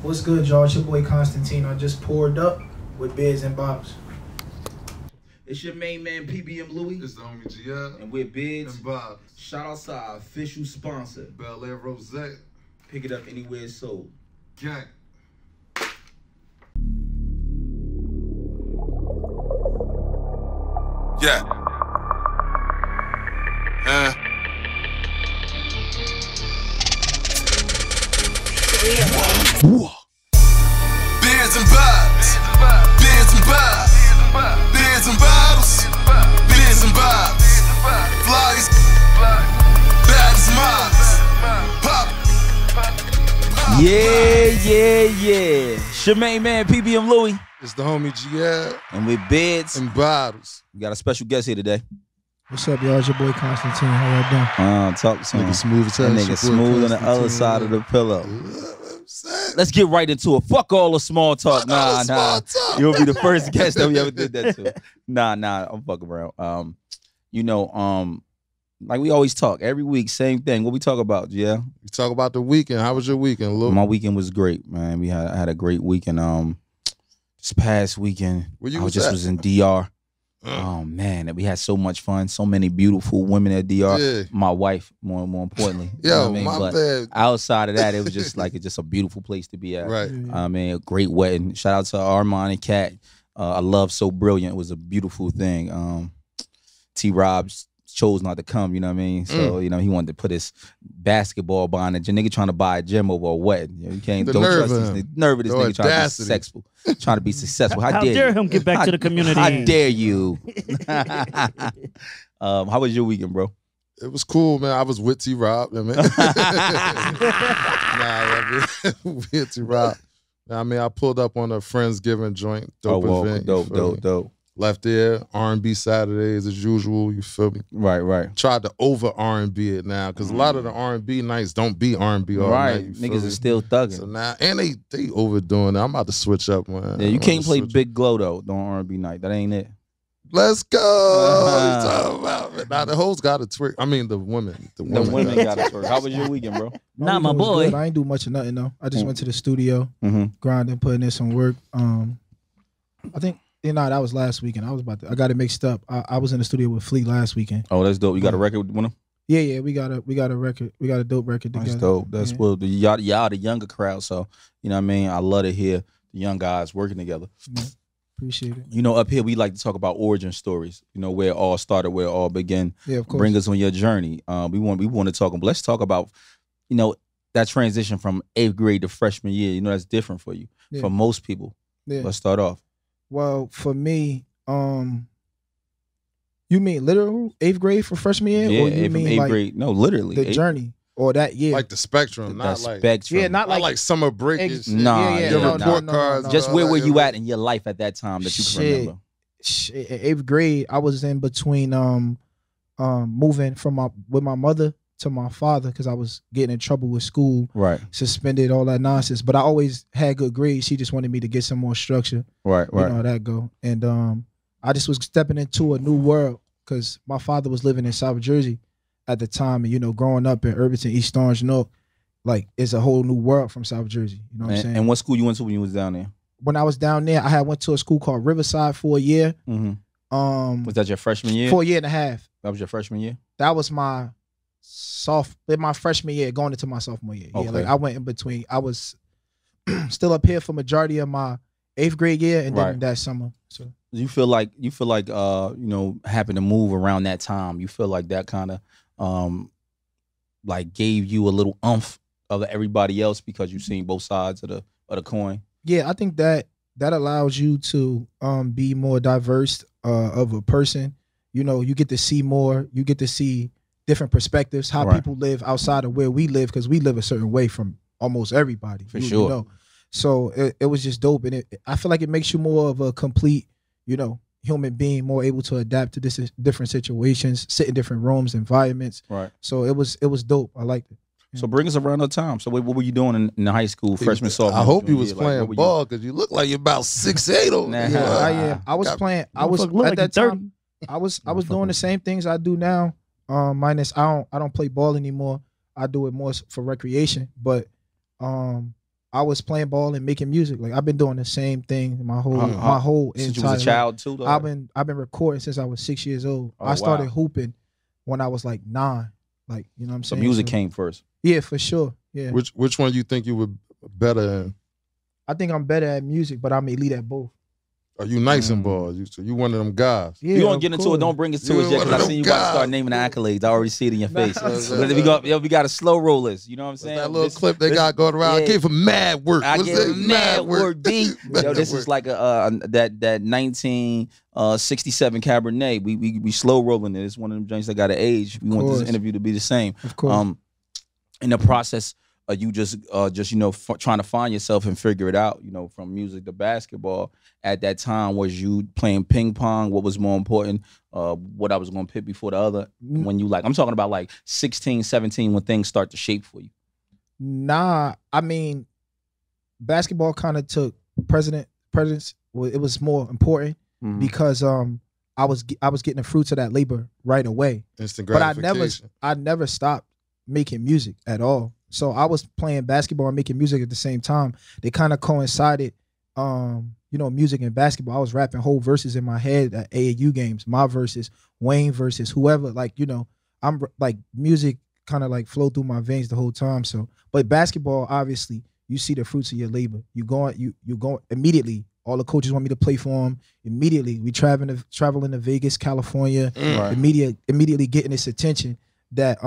What's good, y'all? It's your boy Constantine. I just poured up with Bids and Bobs. It's your main man, PBM Louie. It's the homie GL. And we're Bids. And Bobs. Shout out to our official sponsor, Bel Air Rosé. Pick it up anywhere it's sold. Gang. Yeah. Beers and vibes. Beers and vibes. Beers and bottles. Beers and vibes. Flies. Bad as mobs. Pop. Yeah. It's your main man, PBM Louie. It's the homie GL. And we're Bids. And bottles. We got a special guest here today. What's up, y'all? It's your boy Constantine. How y'all doing? Talk to him. Nigga smooth as hell. That nigga smooth on the other side of the pillow. Let's get right into it. Fuck all the small talk. Nah. You'll be the first guest that we ever did that to. Nah, I'm fucking around. Like we always talk every week, same thing. What we talk about, yeah? We talk about the weekend. How was your weekend, Lou? My weekend was great, man. I had a great weekend. This past weekend, Where you I was just at? was in DR. Oh man, we had so much fun. So many beautiful women at DR. Yeah. My wife, more importantly. Yo, you know what I mean? my But bad. outside of that, it was just like a beautiful place to be at. Right. I mean, a great wedding. Shout out to Armand and Kat. I love So Brilliant. It was a beautiful thing. T-Rob chose not to come, you know what I mean? So, he wanted to put his basketball behind it. Your nigga trying to buy a gym over a wedding. You can't, The don't nerve trust of this him. nerve of this The nigga trying to be audacity. successful. Trying to be successful. How How dare dare you? him get back to the community? How dare you? How was your weekend, bro? It was cool, man. I was with T-Rob. I mean, with T-Rob. I mean, I pulled up on a Friendsgiving joint. Dope event. you feel me? Dope. Left there, R&B Saturdays as usual, you feel me? Right. Tried to over R&B it now, because a lot of the R&B nights don't be R&B all night. You feel Niggas me? are still thugging. So now, and they overdoing it. I'm about to switch up, man. Yeah, you I'm can't about to play switch- Big Glow though on R&B night. That ain't it. Let's go. You talking about it. Now the hoes got to twerk. I mean, the women. The women got to twerk. How was your weekend, bro? Not my weekend was boy. good. I ain't do much of nothing, though. I just Mm. went to the studio, Mm-hmm. grinding, putting in some work. I think, that was last weekend. I got it mixed up. I was in the studio with Flea last weekend. Oh, that's dope. You got a record with him? Yeah, we got a record. We got a dope record together. That's dope. That's Yeah. what y'all the younger crowd. So you know what I mean. I love to hear the young guys working together. Yeah. Appreciate it. Up here we like to talk about origin stories. Where it all started, where it all began. Yeah, of course. Bring us on your journey. We want to talk. But let's talk about that transition from 8th grade to freshman year. That's different for you. Yeah. For most people. Yeah. Let's start off. Well, for me, you mean literal 8th grade for freshman year, or you from mean 8th like grade? No, literally the eighth- journey or that year? Like the spectrum, not that like spectrum. Yeah, not not like like summer break. and Ex- shit. Nah, yeah, Your no, report no, cards. no. Just all where that, were you yeah. at in your life at that time that you can Shit. remember? 8th grade, I was in between moving with my mother to my father because I was getting in trouble with school, Right. suspended, all that nonsense. But I always had good grades. She just wanted me to get some more structure. Right. You know how that go. And I just was stepping into a new world because my father was living in South Jersey at the time. And, growing up in Irvington, East Orange, like it's a whole new world from South Jersey. You know what I'm saying? And what school you went to when you was down there? When I was down there, I went to a school called Riverside for a year. Mm-hmm. Was that your freshman year? For a year and a half. That was your freshman year? That was my freshman year, going into my sophomore year. Okay. Yeah, like I went in between. I was still up here for majority of my 8th grade year, and then Right. that summer. So You feel like having to move around that time, you feel like that kind of like gave you a little umph of everybody else because you've seen both sides of the coin? yeah, I think that allows you to be more diverse of a person. You get to see more. You get to see different perspectives, how Right. people live outside of where we live, because we live a certain way from almost everybody. For sure. So it was just dope, and I feel like it makes you more of a complete, human being, more able to adapt to different situations, sit in different rooms, environments. Right. So it was dope. I liked it. So bring us around the time. So what were you doing in high school, freshman, sophomore? I hope you junior was year? Like, playing what were you- ball because you look like you're about 6'8" over Nah. there. Yeah, I am. I was Got- playing. I was Motherfucker look at like that he 30. time. I was doing the same things I do now. Minus I don't play ball anymore. I do it more for recreation. But I was playing ball and making music. Like I've been doing the same thing my whole since entire you was a child life. too. Though? I've been recording since I was 6 years old. Oh, I started wow. hooping when I was like 9. Like, you know what I'm So saying? music came first. Yeah, for sure. Yeah. Which one you think you were better in? I think I'm better at music, but I'm elite at both. Are you nice in ball? You one of them guys. Yeah, You don't get into it. Don't bring us to it yet, because I seen you about to start naming the accolades. I already see it in your face. We got a slow roll list. You know what I'm saying? That little clip they got going around. I gave him mad work. I gave him mad work, B. Yo, this is like that 1967 Cabernet. We slow rolling it. It's one of them joints that got an age. We want this interview to be the same. Of course. In the process, you just trying to find yourself and figure it out. From music to basketball. At that time, was you playing ping pong? What was more important? What I was going to pick before the other? When you I'm talking about like 16, 17, when things start to shape for you. Nah, I mean, basketball kind of took precedence. It was more important because I was getting the fruits of that labor right away. Instant gratification. But I never stopped making music at all. So I was playing basketball and making music at the same time. They kind of coincided. Music and basketball. I was rapping whole verses in my head at AAU games. My verses, Wayne verses, whoever. I'm like music kind of like flow through my veins the whole time. So, but basketball, obviously, you see the fruits of your labor. You go immediately. All the coaches want me to play for them. Immediately, we traveling to Vegas, California. Right. Immediately getting this attention that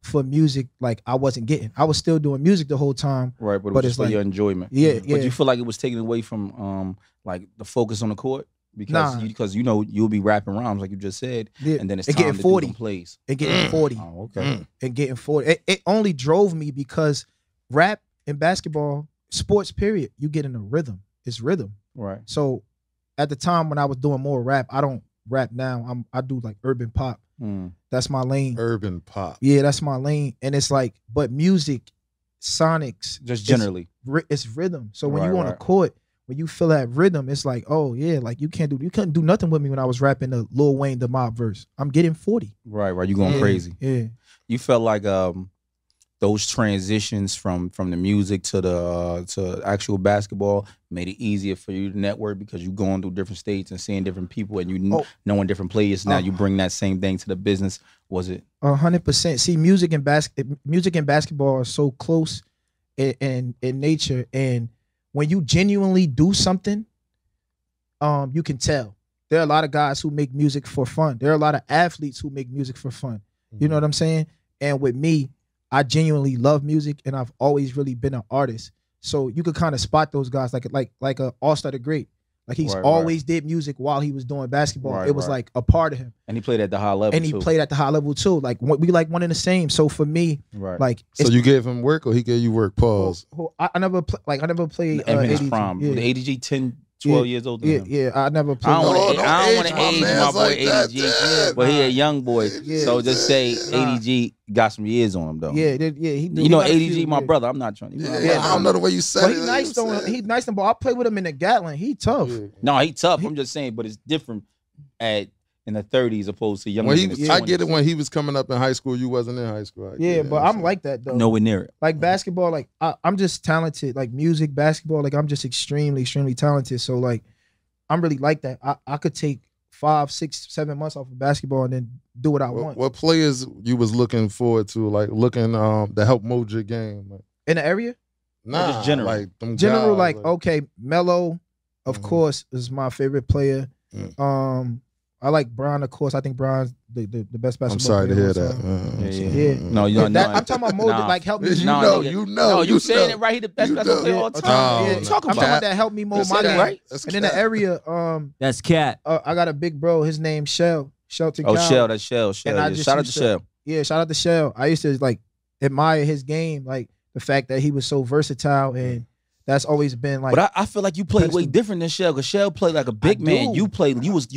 for music, like I wasn't getting. I was still doing music the whole time. Right, but it's for your enjoyment. Yeah. But you feel like it was taken away from like the focus on the court? Because you'll be rapping rhymes like you just said, and then it's time getting to 40 do them plays. And getting 40. Oh, okay. And getting 40. It only drove me because rap and basketball, sports period, you get in a rhythm. It's rhythm. Right. So at the time when I was doing more rap, I don't rap now. I do like urban pop. That's my lane. Urban pop. Yeah, that's my lane. And it's like, but music, sonics, just generally, it's rhythm. So when you on a court, when you feel that rhythm, it's like, oh yeah, like you couldn't do nothing with me when I was rapping the Lil Wayne the Mob verse. I'm getting 40. Right. You going crazy. Yeah. You felt like those transitions from the music to actual basketball made it easier for you to network because you going through different states and seeing different people and you knowing different players. Now you bring that same thing to the business. Was it 100%? See, music and basketball are so close in nature, and when you genuinely do something, you can tell. There are a lot of guys who make music for fun. There are a lot of athletes who make music for fun. You know what I'm saying? And with me, I genuinely love music, and I've always really been an artist. So you could kind of spot those guys like a All-Star the Great. Like he's always did music while he was doing basketball. It was like a part of him. And he played at the high level. And he played at the high level too. Like we like one and the same. So for me, like so you gave him work or he gave you work? Pause. I never played ADG. Prime. The ADG 10, 12 years older than him. Yeah, I never played. I don't want to age my boy ADG, but he a young boy. So just say ADG got some years on him though. Yeah. He ADG, my brother. I'm not trying to. I don't know the way you said it. He's nice though. He's nice though. I played with him in the Gatlin. He tough. No, he tough. I'm just saying, but it's different in the 30s opposed to younger. I get it when he was coming up in high school. You wasn't in high school. But I'm like that though. Nowhere near it. Like basketball, like I'm just talented. Like music, basketball, like I'm just extremely, extremely talented. So like I'm really like that. I could take 5, 6, 7 months off of basketball and then do what I want. What players you was looking forward to, like looking to help mold your game? Like, in the area? Nah, just general. Like them general, guys, like okay, Melo, of course, is my favorite player. I like Bron, of course. I think Bron's the best basketball player. I'm sorry to hear that. No, you don't know. I'm talking about mold, like help me. You saying it right. He the best basketball player all the time. I'm talking about that help me mold my game. Right? And in the area, that's Cat. I got a big bro. His name's Shelton. Oh, Shell, that's Shell. Shout out to Shell. Yeah, shout out to Shell. I used to like admire his game, like the fact that he was so versatile, and that's always been like. But I feel like you played way different than Shell, because Shell played like a big man. You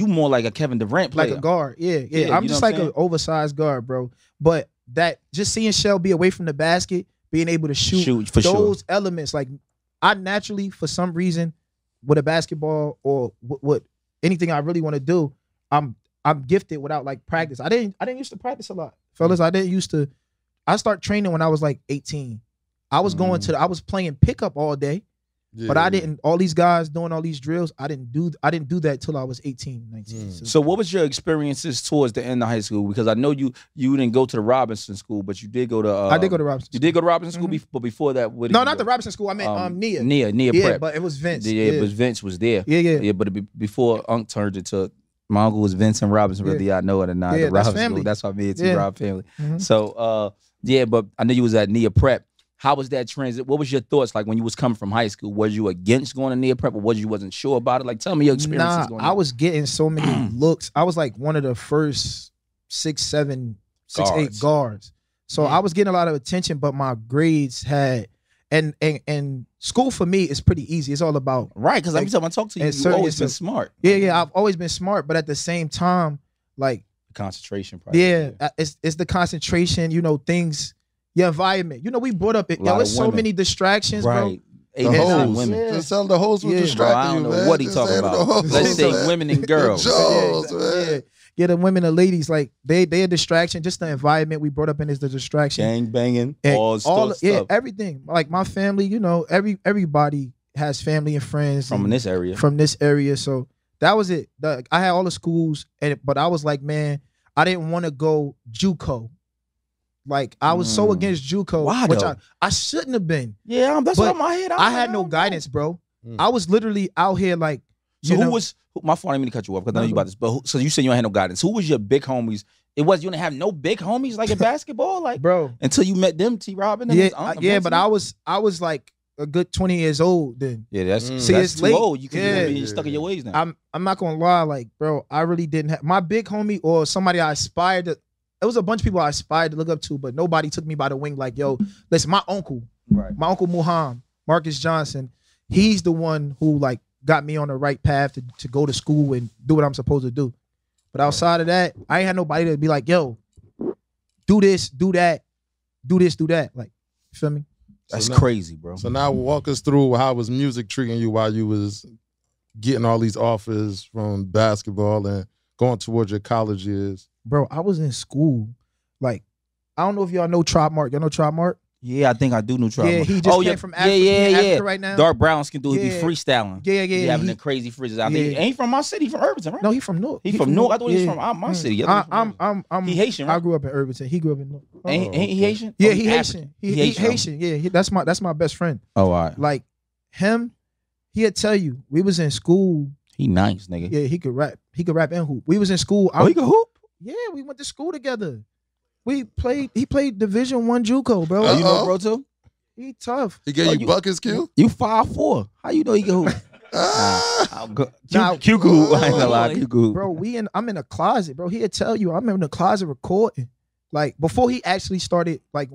more like a Kevin Durant player, like a guard. Yeah. I'm just like an oversized guard, bro. But that just seeing Shell be away from the basket, being able to shoot for those elements, like I naturally, for some reason, with a basketball or what anything I really want to do, I'm gifted without like practice. I didn't used to practice a lot, fellas. I start training when I was like 18. I was going to, I was playing pickup all day. Yeah, but I didn't, all these guys doing all these drills, I didn't do that till I was 18, 19. So what was your experiences towards the end of high school? Because I know you didn't go to the Robinson School, but you did go to I did go to Robinson. You did go to Robinson School, but before that, what did No, you not go? the Robinson School. I meant Nia. Nia Yeah, Prep. but it was Vince. Yeah, but Vince was there. Yeah. But before Unc turned it to, my uncle was Vincent Robinson, whether y'all know it or not. Yeah, the that's Robinson family. School. That's why me and T-Rob family. So but I know you was at Nia Prep. How was that transit? What was your thoughts like when you was coming from high school? Was you against going to Nia Prep, or was you wasn't sure about it? Like, tell me your experiences going I was getting so many looks. I was like one of the first 6'7", 6'8" guards. So I was getting a lot of attention, but my grades had and school for me is pretty easy. It's all about right, because every time I talk to you, you've always been smart. Yeah, I've always been smart, but at the same time, like concentration probably. Yeah, it's the concentration, things. Your environment. We brought up it. There's so many distractions, right. bro. The hoes. Women. Just tell the hoes was distracting you, man. I don't know what he talking about. Let's say women and girls. Yeah, the women and ladies, like they a distraction. Just the environment we brought up in is the distraction. Gang banging, all stuff. Yeah, everything. Like my family, everybody has family and friends from this area. From this area, so that was it. I had all the schools, but I was like, man, I didn't want to go JUCO. Like I was so against JUCO, which I shouldn't have been. Yeah, that's what in my head. I had no guidance, bro. I was literally out here like. So who was my fault? I didn't mean to cut you off because I know you about this. But so you said you had no guidance. Who was your big homies? You didn't have no big homies like in basketball, like bro, until you met them, T-Rob and yeah, but I was like a good 20 years old then. Yeah, that's it's too late. Old. You could be stuck in your ways now. I'm not gonna lie, like bro, I really didn't have my big homie or somebody I aspired to. It was a bunch of people I aspired to look up to, but nobody took me by the wing like, yo, listen, my uncle, my uncle Muhammad, Marcus Johnson, he's the one who like got me on the right path to go to school and do what I'm supposed to do. But outside of that, I ain't had nobody to be like, yo, do this, do that, do this, do that. Like, you feel me? That's crazy, bro. So now walk us through how was music treating you while you was getting all these offers from basketball and going towards your college years. Bro, I was in school. Like, I don't know if y'all know Trop Mark. Y'all know Trop Mark? Yeah, I think I do know Trop Mark. Yeah, he just came from Africa right now. Dark brown skin dude. He be freestyling. Yeah. He having the crazy frizzes out there. Ain't he from my city? He from Irvington, right? No, he from North. He from North. I thought he was from my city. He Haitian, right? I grew up in Irvington. He grew up in North. Ain't he Haitian? Yeah, he Haitian. He Haitian. Yeah, that's my best friend. Oh, all right. Like him, he'll tell you. We was in school. He nice, nigga. Yeah, he could rap. He could rap and hoop. We was in school. He could hoop? Yeah, we went to school together. He played Division I JUCO, bro. You know bro too? He tough. He gave you buckets, Q? You 5'4". How you know he can hoop? Q cool. I ain't gonna lie, Q cool. Bro, I'm in a closet, bro. He'll tell you I'm in the closet recording. Like before he actually started like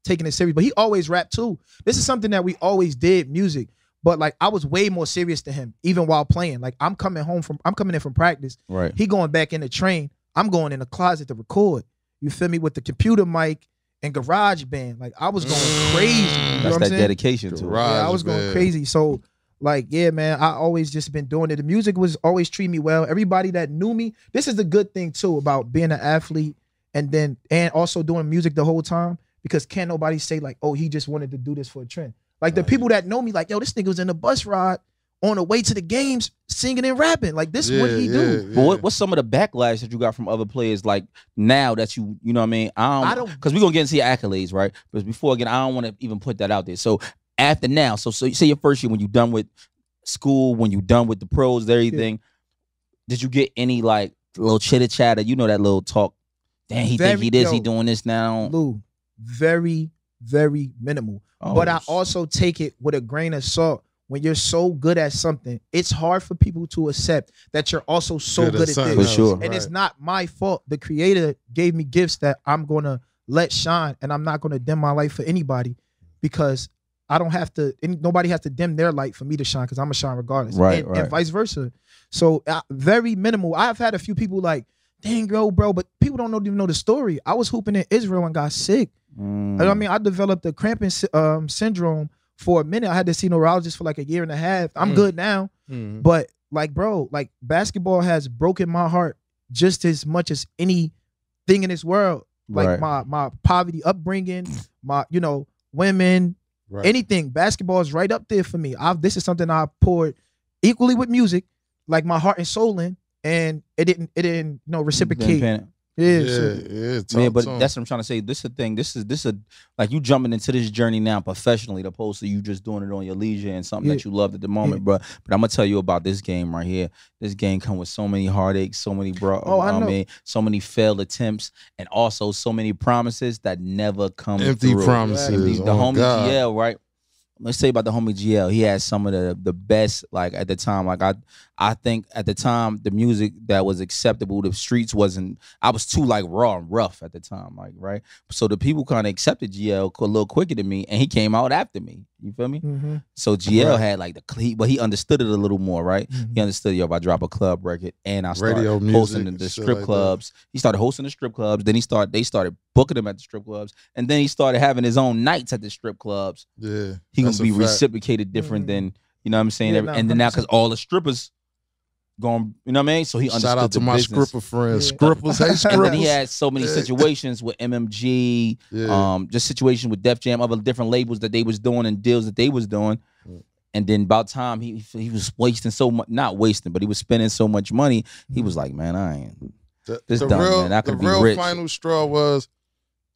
taking it serious. But he always rapped too. This is something that we always did, music. But like I was way more serious than him, even while playing. Like I'm coming in from practice. Right. He going back in the train. I'm going in the closet to record. You feel me? With the computer mic and garage band. Like I was going crazy. You know what I'm saying? Dedication to it. Yeah, I was going crazy. So like, yeah, man, I always just been doing it. The music was always treating me well. Everybody that knew me, this is the good thing too about being an athlete and also doing music the whole time, because can't nobody say like, oh, he just wanted to do this for a trend. Like the people that know me, like, yo, this nigga was in the bus ride on the way to the games singing and rapping. Like this is what he do. But what's some of the backlash that you got from other players like now that you know what I mean? I don't because we're gonna get into your accolades, right? But before again, I don't want to even put that out there. So after now, so you say your first year when you done with school, when you done with the pros, everything, did you get any like little chitter chatter? You know that little talk. Damn, he think he this, he doing this now. Lou, very, very minimal. But I also take it with a grain of salt. When you're so good at something, it's hard for people to accept that you're also so good at this. For sure. And it's not my fault. The creator gave me gifts that I'm going to let shine, and I'm not going to dim my light for anybody, because I don't have to, nobody has to dim their light for me to shine, because I'm going to shine regardless. Right, and vice versa. So very minimal. I've had a few people like, dang, bro, but people don't even know the story. I was hooping in Israel and got sick. I mean, I developed a cramping syndrome for a minute. I had to see a neurologist for like a year and a half. I'm good now. But like, bro, like basketball has broken my heart just as much as anything in this world. Like my poverty upbringing, my, women, anything. Basketball is right up there for me. This is something I poured equally with music, like my heart and soul in, and it didn't reciprocate. Yeah, but that's what I'm trying to say. This is the thing. This is like you jumping into this journey now professionally, opposed to you just doing it on your leisure and something that you loved at the moment, bro. But I'm gonna tell you about this game right here. This game come with so many heartaches, so many so many failed attempts, and also so many promises that never come empty through. promises. The homie GL, right? Let's say about the homie GL. He had some of the best, like at the time. Like I think at the time the music that was acceptable, the streets wasn't. I was too like raw and rough at the time, like right. So the people kind of accepted GL a little quicker than me, and he came out after me. You feel me? So GL had like but he understood it a little more, right? He understood, yo, if I drop a club record and I start hosting the strip clubs, he started hosting the strip clubs. Then they started booking him at the strip clubs, and then he started having his own nights at the strip clubs. Yeah, he gonna be reciprocated different than, you know what I'm saying? Yeah, and then now because all the strippers going, you know what I mean? So he understood shout out to my business. stripper friends, strippers, hey strippers. And then he had so many situations with MMG, just situations with Def Jam, other different labels that they was doing and deals that they was doing. And then about time he was wasting so much, not wasting, but he was spending so much money. He was like, man, I ain't this dumb, man. I could be rich. The real final straw was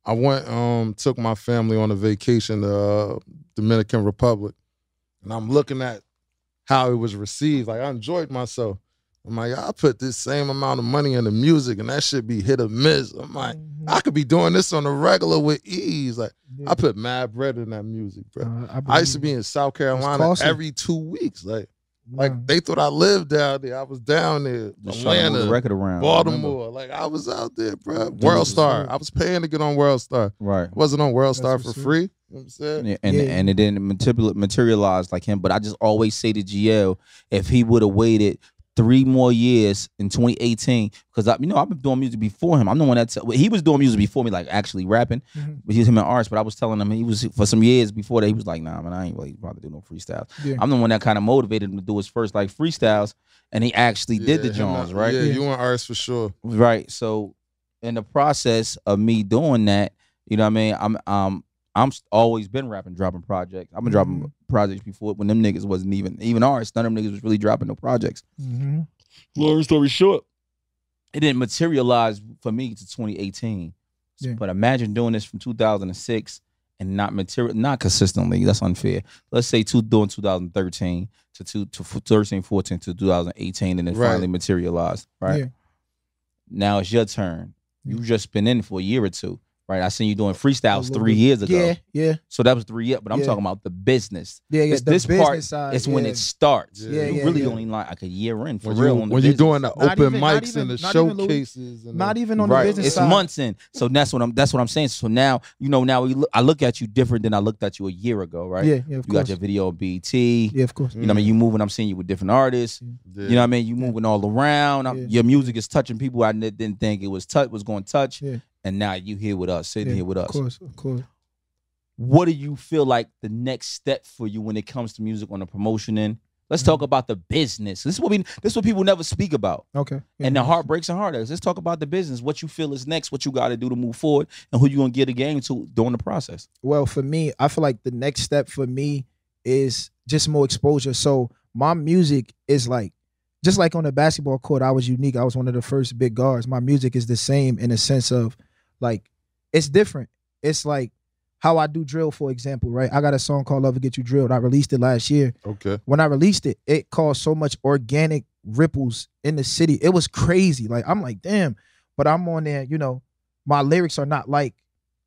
I went, took my family on a vacation to Dominican Republic, and I'm looking at how it was received. Like I enjoyed myself. I'm like, I put this same amount of money into music, and that should be hit or miss. I'm like, I could be doing this on the regular with ease. Like I put mad bread in that music, bro. I used to be in South Carolina every 2 weeks. Like they thought I lived down there. I was down there, just Atlanta, the record around, Baltimore. Like I was out there, bro. World Star. I was paying to get on World Star. Right. I wasn't on World Star for free. You know what I'm saying? And it didn't materialize like him. But I just always say to GL, if he would have waited 3 more years in 2018, because I've been doing music before him. I'm the one he was doing music before me, like actually rapping. But he was him in arts. But I was telling him he was for some years before that. He was like, nah, man, I ain't really probably do no freestyles. I'm the one that kind of motivated him to do his first like freestyles, and he actually did the Jones, right? Yeah, you and arts for sure, right? So in the process of me doing that, you know what I mean, I'm always been rapping, dropping projects. I've been dropping projects before when them niggas wasn't even artists. None of them niggas was really dropping no projects. Long story short, it didn't materialize for me to 2018. But imagine doing this from 2006 and not consistently. That's unfair. Let's say doing 2013 to 13, 14 to 2018, and then finally materialized. Right. Now it's your turn. You just been in for a year or two. Right, I seen you doing freestyles 3 years ago. Yeah. So that was 3 years, but I'm talking about the business. This part side is when it starts. Yeah, you really only like a year in for when real. When you're doing the open mics and the showcases, not even on the business it's side. It's months in. So that's what I'm saying. So now I look at you different than I looked at you a year ago, right? Yeah, of course. You got your video on BET. Yeah, of course. You know what I mean? You moving. I'm seeing you with different artists. You know what I mean? You moving all around. Your music is touching people I didn't think it was going to touch. And now you here with us, sitting here with us. Of course. What do you feel like the next step for you when it comes to music on the promotion end? Let's talk about the business. This is what people never speak about. Okay. And the heartbreaks and heartaches. Let's talk about the business. What you feel is next, what you got to do to move forward, and who you gonna get a game to during the process. Well, for me, I feel like the next step for me is just more exposure. So my music is like, just like on the basketball court, I was unique. I was one of the first big guards. My music is the same in a sense of, like, it's different. It's like how I do drill, for example, right? I got a song called Love Will Get You Drilled. I released it last year. Okay. When I released it, it caused so much organic ripples in the city. It was crazy. Like, I'm like, damn. But I'm on there, my lyrics are not like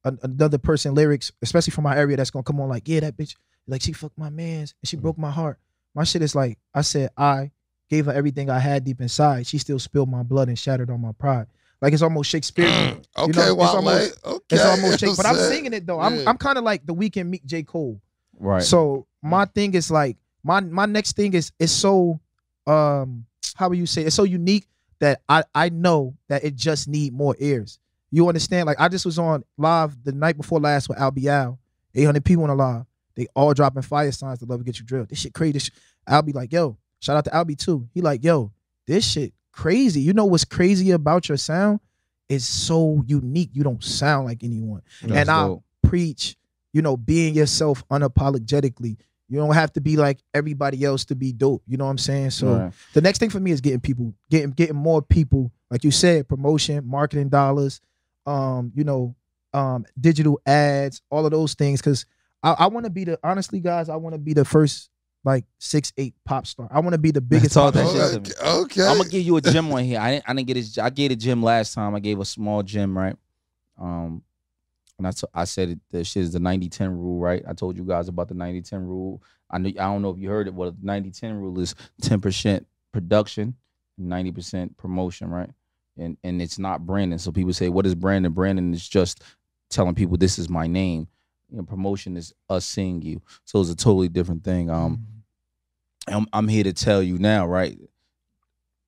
another person lyrics, especially from my area, that's going to come on like, yeah, that bitch, like, she fucked my mans and she broke my heart. My shit is like, I said, I gave her everything I had deep inside. She still spilled my blood and shattered on my pride. Like, it's almost Shakespearean. Okay, it's almost Shakespeare. But I'm singing it though. I'm kind of like the Weeknd meet J. Cole. Right. So my thing is like, my next thing is so how would you say, it's so unique that I know that it just need more ears. You understand? Like, I just was on live the night before last with Albie Al. 800 people on the live. They all dropping fire signs to Love Will Get You Drilled. This shit crazy. Albie like, yo, shout out to Albie too. He like, yo, this shit crazy. You know what's crazy about your sound? It's so unique. You don't sound like anyone. And I preach being yourself unapologetically. You don't have to be like everybody else to be dope. You know what I'm saying? So the next thing for me is getting more people, like you said, promotion, marketing dollars, digital ads, all of those things. Cause I want to be honestly, guys, I want to be the first like 6'8" pop star. I want to be the biggest pop star. Okay. I'm gonna give you a gym on here. I didn't get it. I gave a gym last time. I gave a small gym, right? And I said the shit is the 90-10 rule, right? I told you guys about the 90-10 rule. I don't know if you heard it. Well, the 90-10 rule is 10% production, 90% promotion, right? And it's not branding. So people say, what is branding? Branding is just telling people this is my name. Promotion is us seeing you. So it's a totally different thing. I'm here to tell you now, right?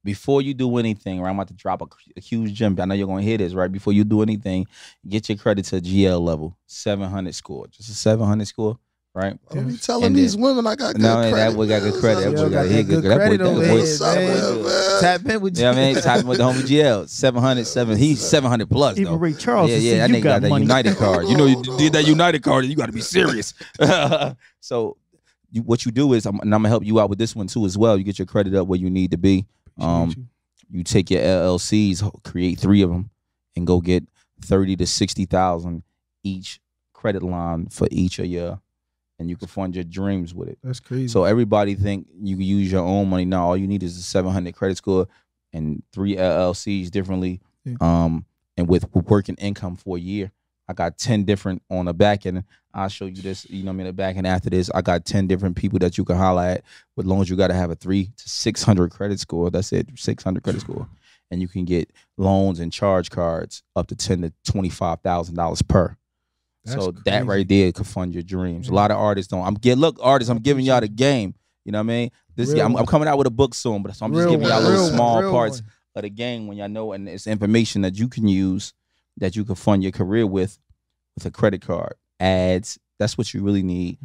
Before you do anything, right, I'm about to drop a huge gem. I know you're going to hear this, right? Before you do anything, get your credit to GL level, 700 score. Just a 700 score, right? Don't be telling these women I got good credit. No, that boy got good credit. That boy got good credit over here, man. Tap in with GL. Yeah, man, tap in with the homie GL. 700, he's 700 plus, though. Even Ray Charles, yeah, that nigga got that United card. You know, you did that United card, you got to be serious. So what you do is, and I'm going to help you out with this one, too, as well. You get your credit up where you need to be. You take your LLCs, create 3 of them, and go get 30 to 60,000 each credit line for each of your, and you can fund your dreams with it. That's crazy. So everybody think you can use your own money. No, all you need is a 700 credit score and 3 LLCs differently, and with working income for a year. I got 10 different on the back end. I'll show you this, the back end after this. I got 10 different people that you can holler at. As long as you got to have a 300 to 600 credit score. That's it, 600 credit score. And you can get loans and charge cards up to $10,000 to $25,000 per. That's so crazy. That right there could fund your dreams. A lot of artists don't. Artists, I'm giving y'all the game. You know what I mean? I'm coming out with a book soon, but so I'm just giving y'all little small parts of the game when y'all know, and it's information that you can use that you can fund your career with a credit card, ads. That's what you really need.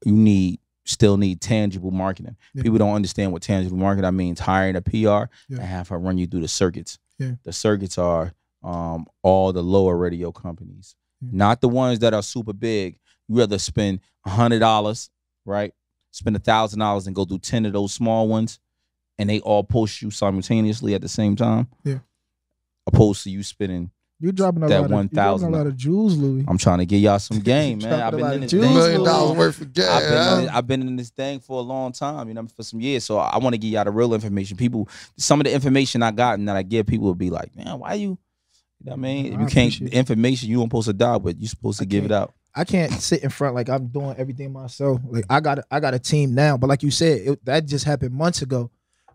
You still need tangible marketing. People don't understand what tangible marketing means. Hiring a PR and have her run you through the circuits. The circuits are all the lower radio companies, not the ones that are super big. You rather spend $100, right? Spend $1,000 and go through 10 of those small ones, and they all post you simultaneously at the same time. Opposed to you spending. You're dropping a lot of jewels, Louis. I'm trying to get y'all some game, man. I've been in this thing. $1 million worth of gas. I've been in this thing for a long time, for some years. So I want to give y'all the real information. People, some of the information I got and that I give people will be like, man, why you know what I mean? If you can't, information you don't supposed to die with, you're supposed to give it out. I can't sit in front like I'm doing everything myself. Like I got a team now, but like you said, that just happened months ago.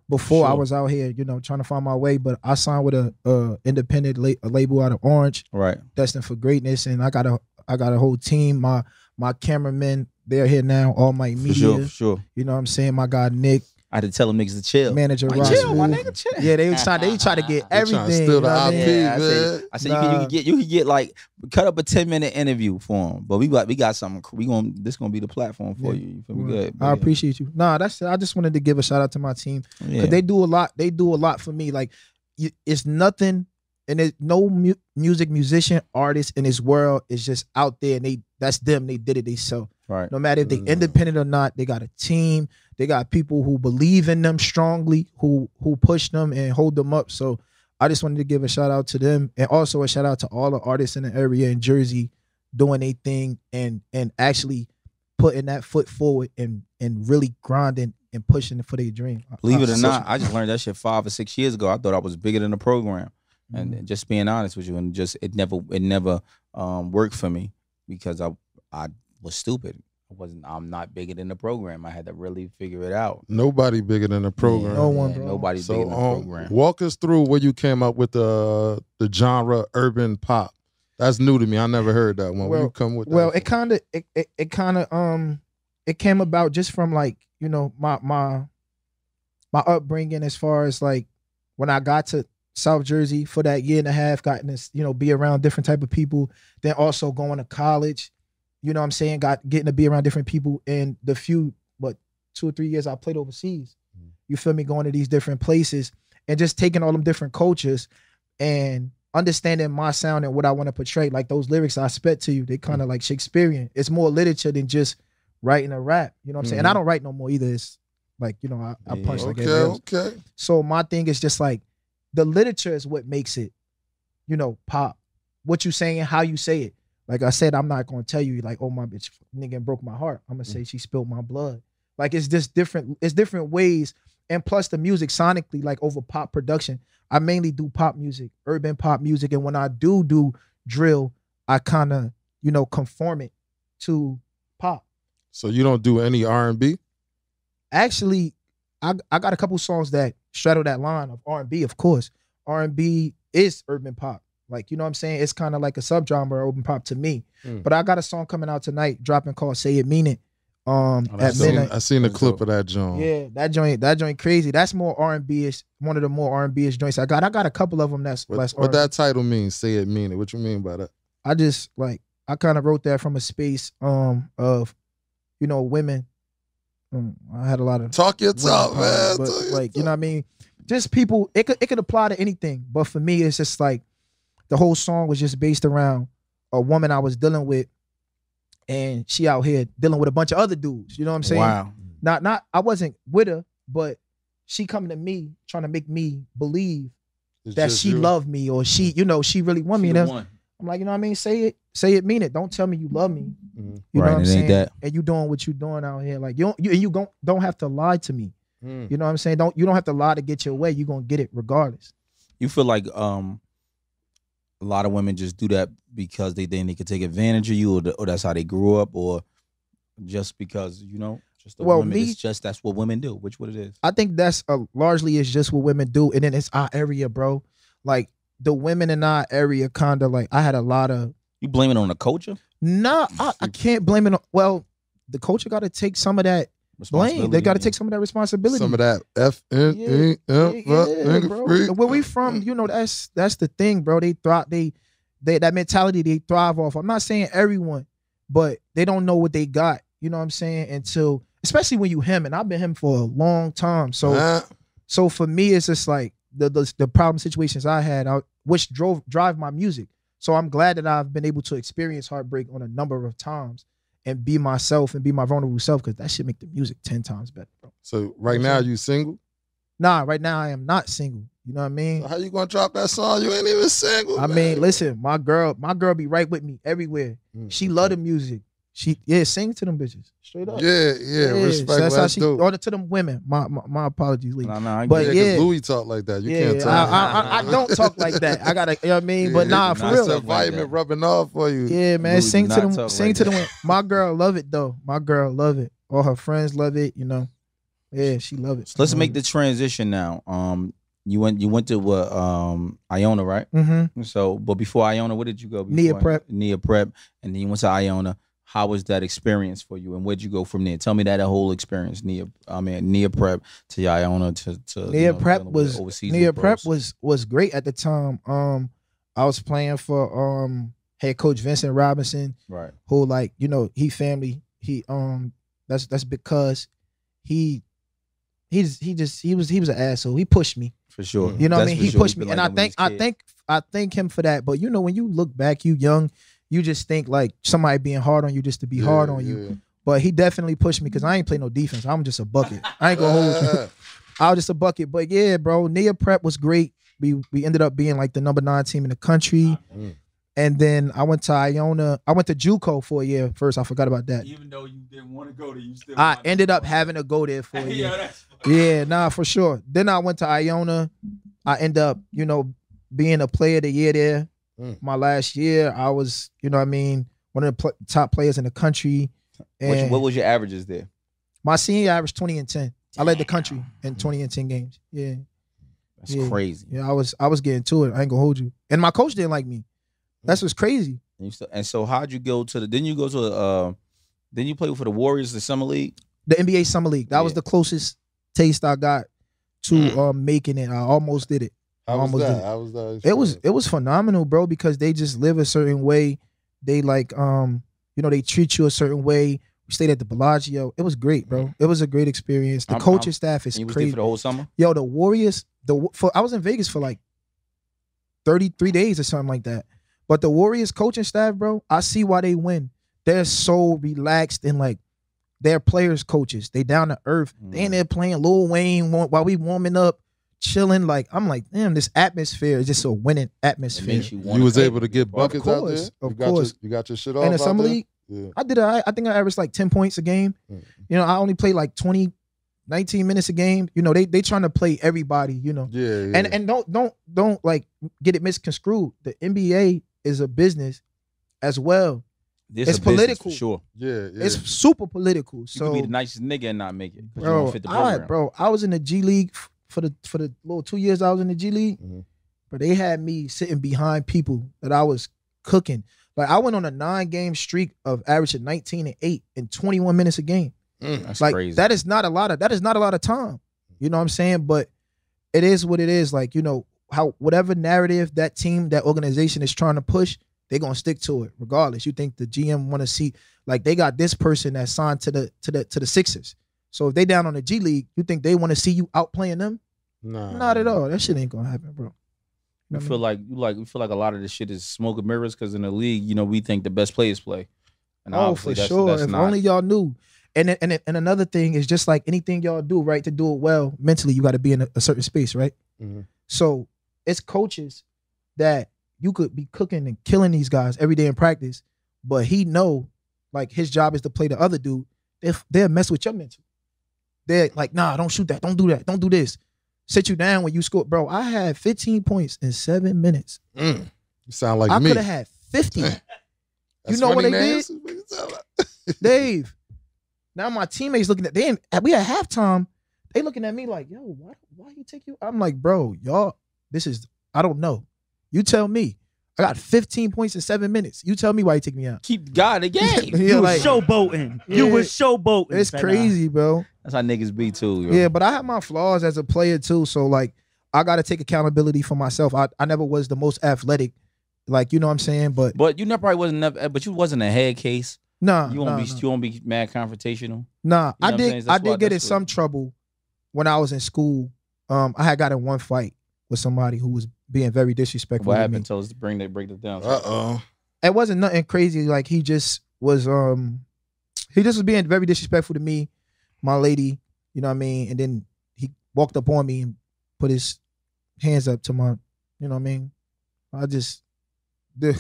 Before I was out here, trying to find my way, but I signed with a independent label out of Orange, right? Destined for greatness, and I got a whole team. My cameramen, they're here now. All my media, for sure. You know what I'm saying? My guy Nick. I had to tell them niggas to chill. Manager Ross. Chill, my nigga, chill. Yeah, they try to get everything. Steal the IP, man. I said you can get like cut up a 10-minute interview for them, but we got something. This gonna be the platform for you. You feel me? Good. I appreciate you. Nah, that's it. I just wanted to give a shout out to my team because they do a lot. They do a lot for me. Like it's nothing, and there's no musician artist in this world is just out there, and that's them. They did it themselves. Right. No matter if they independent or not, they got a team. They got people who believe in them strongly, who push them and hold them up. So I just wanted to give a shout out to them, and also a shout out to all the artists in the area in Jersey doing their thing and actually putting that foot forward and really grinding and pushing for their dream. Believe it or not, I just learned that shit 5 or 6 years ago. I thought I was bigger than the program, and just being honest with you, and just it never worked for me because I was stupid. I'm not bigger than the program. I had to really figure it out. Nobody bigger than the program. No one, bro. Nobody bigger than the program. Walk us through where you came up with the genre urban pop. That's new to me. I never heard that one. Where you come with that? Well, it came about just from like, my upbringing as far as like when I got to South Jersey for that year and a half, gotten to, be around different type of people, then also going to college. You know what I'm saying? Getting to be around different people in the few, 2 or 3 years I played overseas. You feel me? Going to these different places and just taking all them different cultures and understanding my sound and what I want to portray. Like those lyrics I spit to you, they kind of like Shakespearean. It's more literature than just writing a rap. You know what I'm saying? And I don't write no more either. It's like, you know, I punch like everybody else. Okay. So my thing is just like the literature is what makes it, you know, pop. What you saying, how you say it. Like I said, I'm not gonna tell you like, oh my bitch nigga broke my heart. I'm gonna say she spilled my blood. Like it's just different. It's different ways. And plus the music sonically, like over pop production, I mainly do pop music, urban pop music. And when I do drill, I kind of, you know, conform it to pop. So you don't do any R&B? Actually, I got a couple songs that straddle that line of R&B, of course. R&B is urban pop. Like, you know what I'm saying? It's kind of like a subgenre of urban pop to me. But I got a song coming out tonight, dropping called Say It Mean It. At midnight. I seen a clip of that joint. Yeah, that joint crazy. That's more R&B-ish, one of the more R&B-ish joints I got. I got a couple of them that's What that title means, Say It Mean It. What you mean by that? I just like, I kind of wrote that from a space of, you know, women. I had a lot of talk your talk, man. But like, you know what I mean? Just people, it could apply to anything. But for me, it's just like the whole song was just based around a woman I was dealing with, and she out here dealing with a bunch of other dudes. You know what I'm saying? Wow. Not I wasn't with her, but she coming to me trying to make me believe that she loved me, or she, you know, she really want me. And I'm like, you know what I mean? Say it, mean it. Don't tell me you love me. You know what I'm saying? That. And you doing what you doing out here. Like you don't have to lie to me. You know what I'm saying? You don't have to lie to get your way. You gonna get it regardless. You feel like a lot of women just do that because they think they could take advantage of you, or that's how they grew up, or just because, you know, just the women. It's just that's what women do. Which what it is. I think that's largely is just what women do, and then it's our area, bro. Like the women in our area, kind of like I had a lot of. You blame it on the culture? Nah, I can't blame it on. Well, the culture got to take some of that blame. They got to take some of that responsibility. Some of that bro. Where we from, you know, that's the thing, bro. They that mentality they thrive off. I'm not saying everyone, but they don't know what they got. You know what I'm saying? Until, especially when you him, and I've been him for a long time. So for me, it's just like the problem situations I had, which drive my music. So I'm glad that I've been able to experience heartbreak on a number of times and be myself and be my vulnerable self, because that should make the music 10 times better, bro. So right now, you single? Nah, right now I am not single. You know what I mean? So how you gonna drop that song? You ain't even single. I mean, listen, my girl be right with me everywhere. She love the music. She sing to them bitches straight up. Yeah. Respect. So that's how she dope. order to them women. My apologies, Lee. No, but yeah, Louis talk like that. You can't talk. I don't talk like that. I gotta, you know what I mean? But for real, that vitamin rubbing off for you. Yeah, man. Louis sing to them. Sing to them. My girl love it though. My girl love it. All her friends love it. You know. Yeah, she love it. So let's make the transition now. You went to what? Iona, right? Mm-hmm. So, but before Iona, where did you go? Nia Prep, and then you went to Iona. How was that experience for you, and where'd you go from there? Tell me that whole experience. Nia Prep to Iona to Nia Prep was great at the time. I was playing for head coach Vincent Robinson, right? Who, like, you know, he family. He that's because he was an asshole. He pushed me for sure. You know what I mean? He pushed me, and I thank him for that. But you know, when you look back, you young. You just think like somebody being hard on you just to be hard on you. But he definitely pushed me because I ain't play no defense. I'm just a bucket. I ain't gonna hold you. I was just a bucket. But yeah, bro, Nia Prep was great. We ended up being like the number 9 team in the country. And then I went to Iona. I went to JUCO for a year first. I forgot about that. Even though you didn't want to go there, you still. I ended up having to go there for a year. Yeah, nah, for sure. Then I went to Iona. I ended up, you know, being a player of the year there. My last year, I was, you know what I mean, one of the top players in the country. And what was your averages there? My senior year, I averaged 20 and 10. I led the country in 20 and 10 games. Yeah. That's crazy. Yeah, I was getting to it. I ain't gonna hold you. And my coach didn't like me. That's what's crazy. And so how'd you go to didn't you play for the Warriors, the Summer League? The NBA Summer League. That was the closest taste I got to making it. I almost did it. How was that? It was phenomenal, bro, because they just live a certain way. They like you know, they treat you a certain way. We stayed at the Bellagio. It was great, bro. It was a great experience. The coaching staff is crazy. You was crazy. there for the whole summer? Yo, the Warriors, I was in Vegas for like 33 days or something like that. But the Warriors coaching staff, bro, I see why they win. They're so relaxed and like they're players coaches. They down to earth. They in there playing Lil Wayne while we warming up, chilling. Like I'm like, damn, this atmosphere is just a winning atmosphere. You was able to get buckets out there? Of course. You got your shit off in the out summer there? league, Yeah. I think I averaged like 10 points a game. You know, I only played like 19 minutes a game. You know, they trying to play everybody, you know. Yeah. And don't like get it misconstrued. The NBA is a business as well. It's political. For sure. Yeah. It's super political. You So could be the nicest nigga and not make it because you bro, don't fit the program. I was in the G League for the little 2 years I was in the G League. But they had me sitting behind people that I was cooking. Like I went on a 9-game streak of averaging 19 and 8 in 21 minutes a game. That's like crazy. that is not a lot of time. You know what I'm saying? But it is what it is. Like, you know, how whatever narrative that team, that organization is trying to push, they're gonna stick to it regardless. You think the GM want to see, like they got this person that's signed to the Sixers. So if they down on the G League, you think they want to see you outplaying them? Nah. Not at all. That shit ain't gonna happen, bro. You feel like a lot of this shit is smoke and mirrors because in the league, you know, we think the best players play. And oh, for sure. If only y'all knew. And another thing is just like anything y'all do, right? To do it well mentally, you got to be in a certain space, right? So it's coaches that you could be cooking and killing these guys every day in practice, but he know like his job is to play the other dude. They'll mess with your mental. They're like, nah, don't shoot that. Don't do that. Don't do this. Sit you down when you score. Bro, I had 15 points in 7 minutes. You sound like I me. could have had 50. You know what they did? Dave. Now my teammates looking at we at halftime. They looking at me like, yo, why you take you? I'm like, bro, y'all, I don't know. You tell me. I got 15 points in 7 minutes. You tell me why you take me out. Keep God the game. You was showboating. Yeah. You was showboating. It's crazy, bro. That's how niggas be too. Yo. Yeah, but I have my flaws as a player too. So like, I got to take accountability for myself. I never was the most athletic, like, you know what I'm saying. But you never probably wasn't. But you wasn't a head case. Nah, you won't be mad confrontational. Nah, you know I did get in some trouble when I was in school. I had got in one fight with somebody who was being very disrespectful. What happened? Tell us to break it down. It wasn't nothing crazy. Like he just was being very disrespectful to me, my lady. You know what I mean? And then he walked up on me and put his hands up to my, you know what I mean? I just, bro,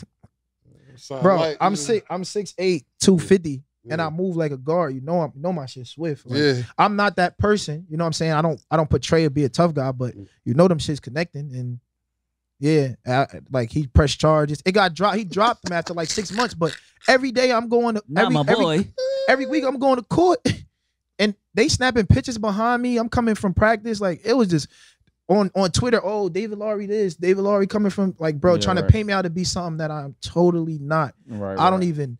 like, I'm 6'8", 250, and I move like a guard. You know my shit swift. Like, I'm not that person. You know what I'm saying? I don't portray to be a tough guy, but you know them shit's connecting. And yeah, like he pressed charges. It got dropped. He dropped them after like 6 months. But every day I'm going to every week I'm going to court, and they snapping pictures behind me. I'm coming from practice. Like it was just on Twitter. Oh, David Laurie this, David Laurie coming from like, bro, trying to paint me out to be something that I'm totally not. I don't even,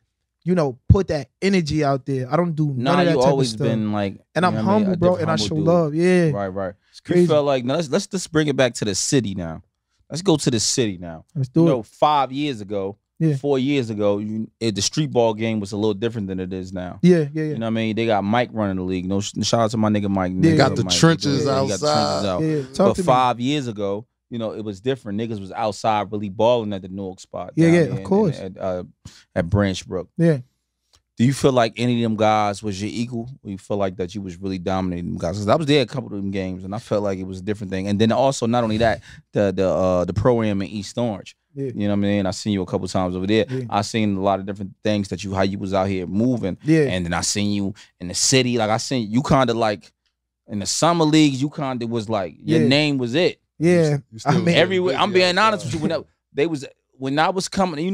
put that energy out there. I don't do none of that type of stuff. You always been like, and I'm humble, bro, and I show love. Yeah, right. It's crazy. You felt like let's just bring it back to the city now. Let's go to the city now. Let's do it. 5 years ago, 4 years ago, the street ball game was a little different than it is now. Yeah. You know what I mean? They got Mike running the league. No, shout out to my nigga Mike. They got the Mike. trenches He outside. got the trenches out. But 5 years ago, it was different. Niggas was outside really balling at the Newark spot. Of course. At Branch Brook. Yeah. Do you feel like any of them guys was your equal? Or you feel like that you was really dominating them guys? Because I was there a couple of them games, and I felt like it was a different thing. And then also, not only that, the program in East Orange. Yeah. You know what I mean? I seen you a couple times over there. Yeah. I seen a lot of different things how you was out here moving. Yeah. And then I seen you in the city. Like I seen you kind of like in the summer leagues. You kind of was like your name was it. Yeah. I mean, everywhere. I'm being honest with you. When I was coming,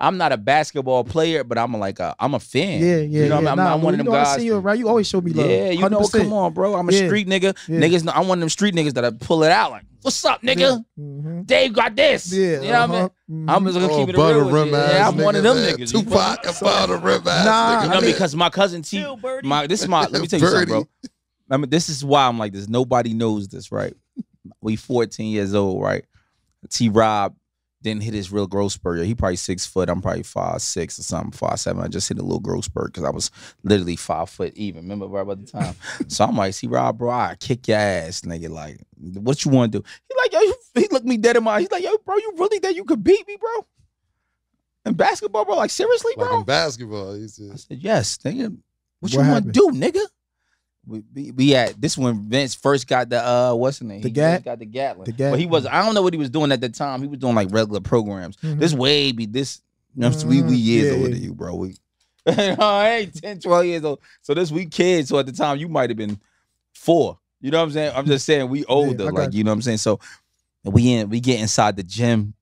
I'm not a basketball player, but I'm a fan. Yeah. You know what I mean? I'm one of them guys. I see you around. You always show me love. Yeah, 100%. Come on, bro. I'm a street nigga. Yeah. Niggas, I'm one of them street niggas that pull it out like, what's up, nigga? Yeah. Dave got this. Yeah. You know what I mean? I'm just gonna keep it butter real with you. rim-ass I'm one of them nigga, niggas. Tupac and butter rim ass Nah, nigga. Because my cousin T, let me tell you something, bro. I mean, this is why I'm like this. Nobody knows this, right? We 14 years old, right? T Rob, didn't hit his real growth spurt. He probably 6 foot. I'm probably 5'6" or something, 5'7". I just hit a little growth spurt because I was literally 5 foot even. Remember right about the time? So I'm like, see, Rob, bro, I kick your ass, nigga. Like, what you want to do? He like, yo, he looked me dead in my eyes. He's like, yo, bro, you really think you could beat me, bro? In basketball, bro? Like, seriously, bro? Like in basketball, he said. I said, yes, nigga. What you want to do, nigga? We at this when Vince first got the what's the name? The He Gat? first got the Gatlin. The Gat. But he was, I don't know what he was doing at the time. He was doing like regular programs. This way be this, you know, we years older than you, bro. We I ain't 10, 12 years old. So this we kids. So at the time you might have been 4. You know what I'm saying? I'm just saying we older, like you know what I'm saying? So we get inside the gym.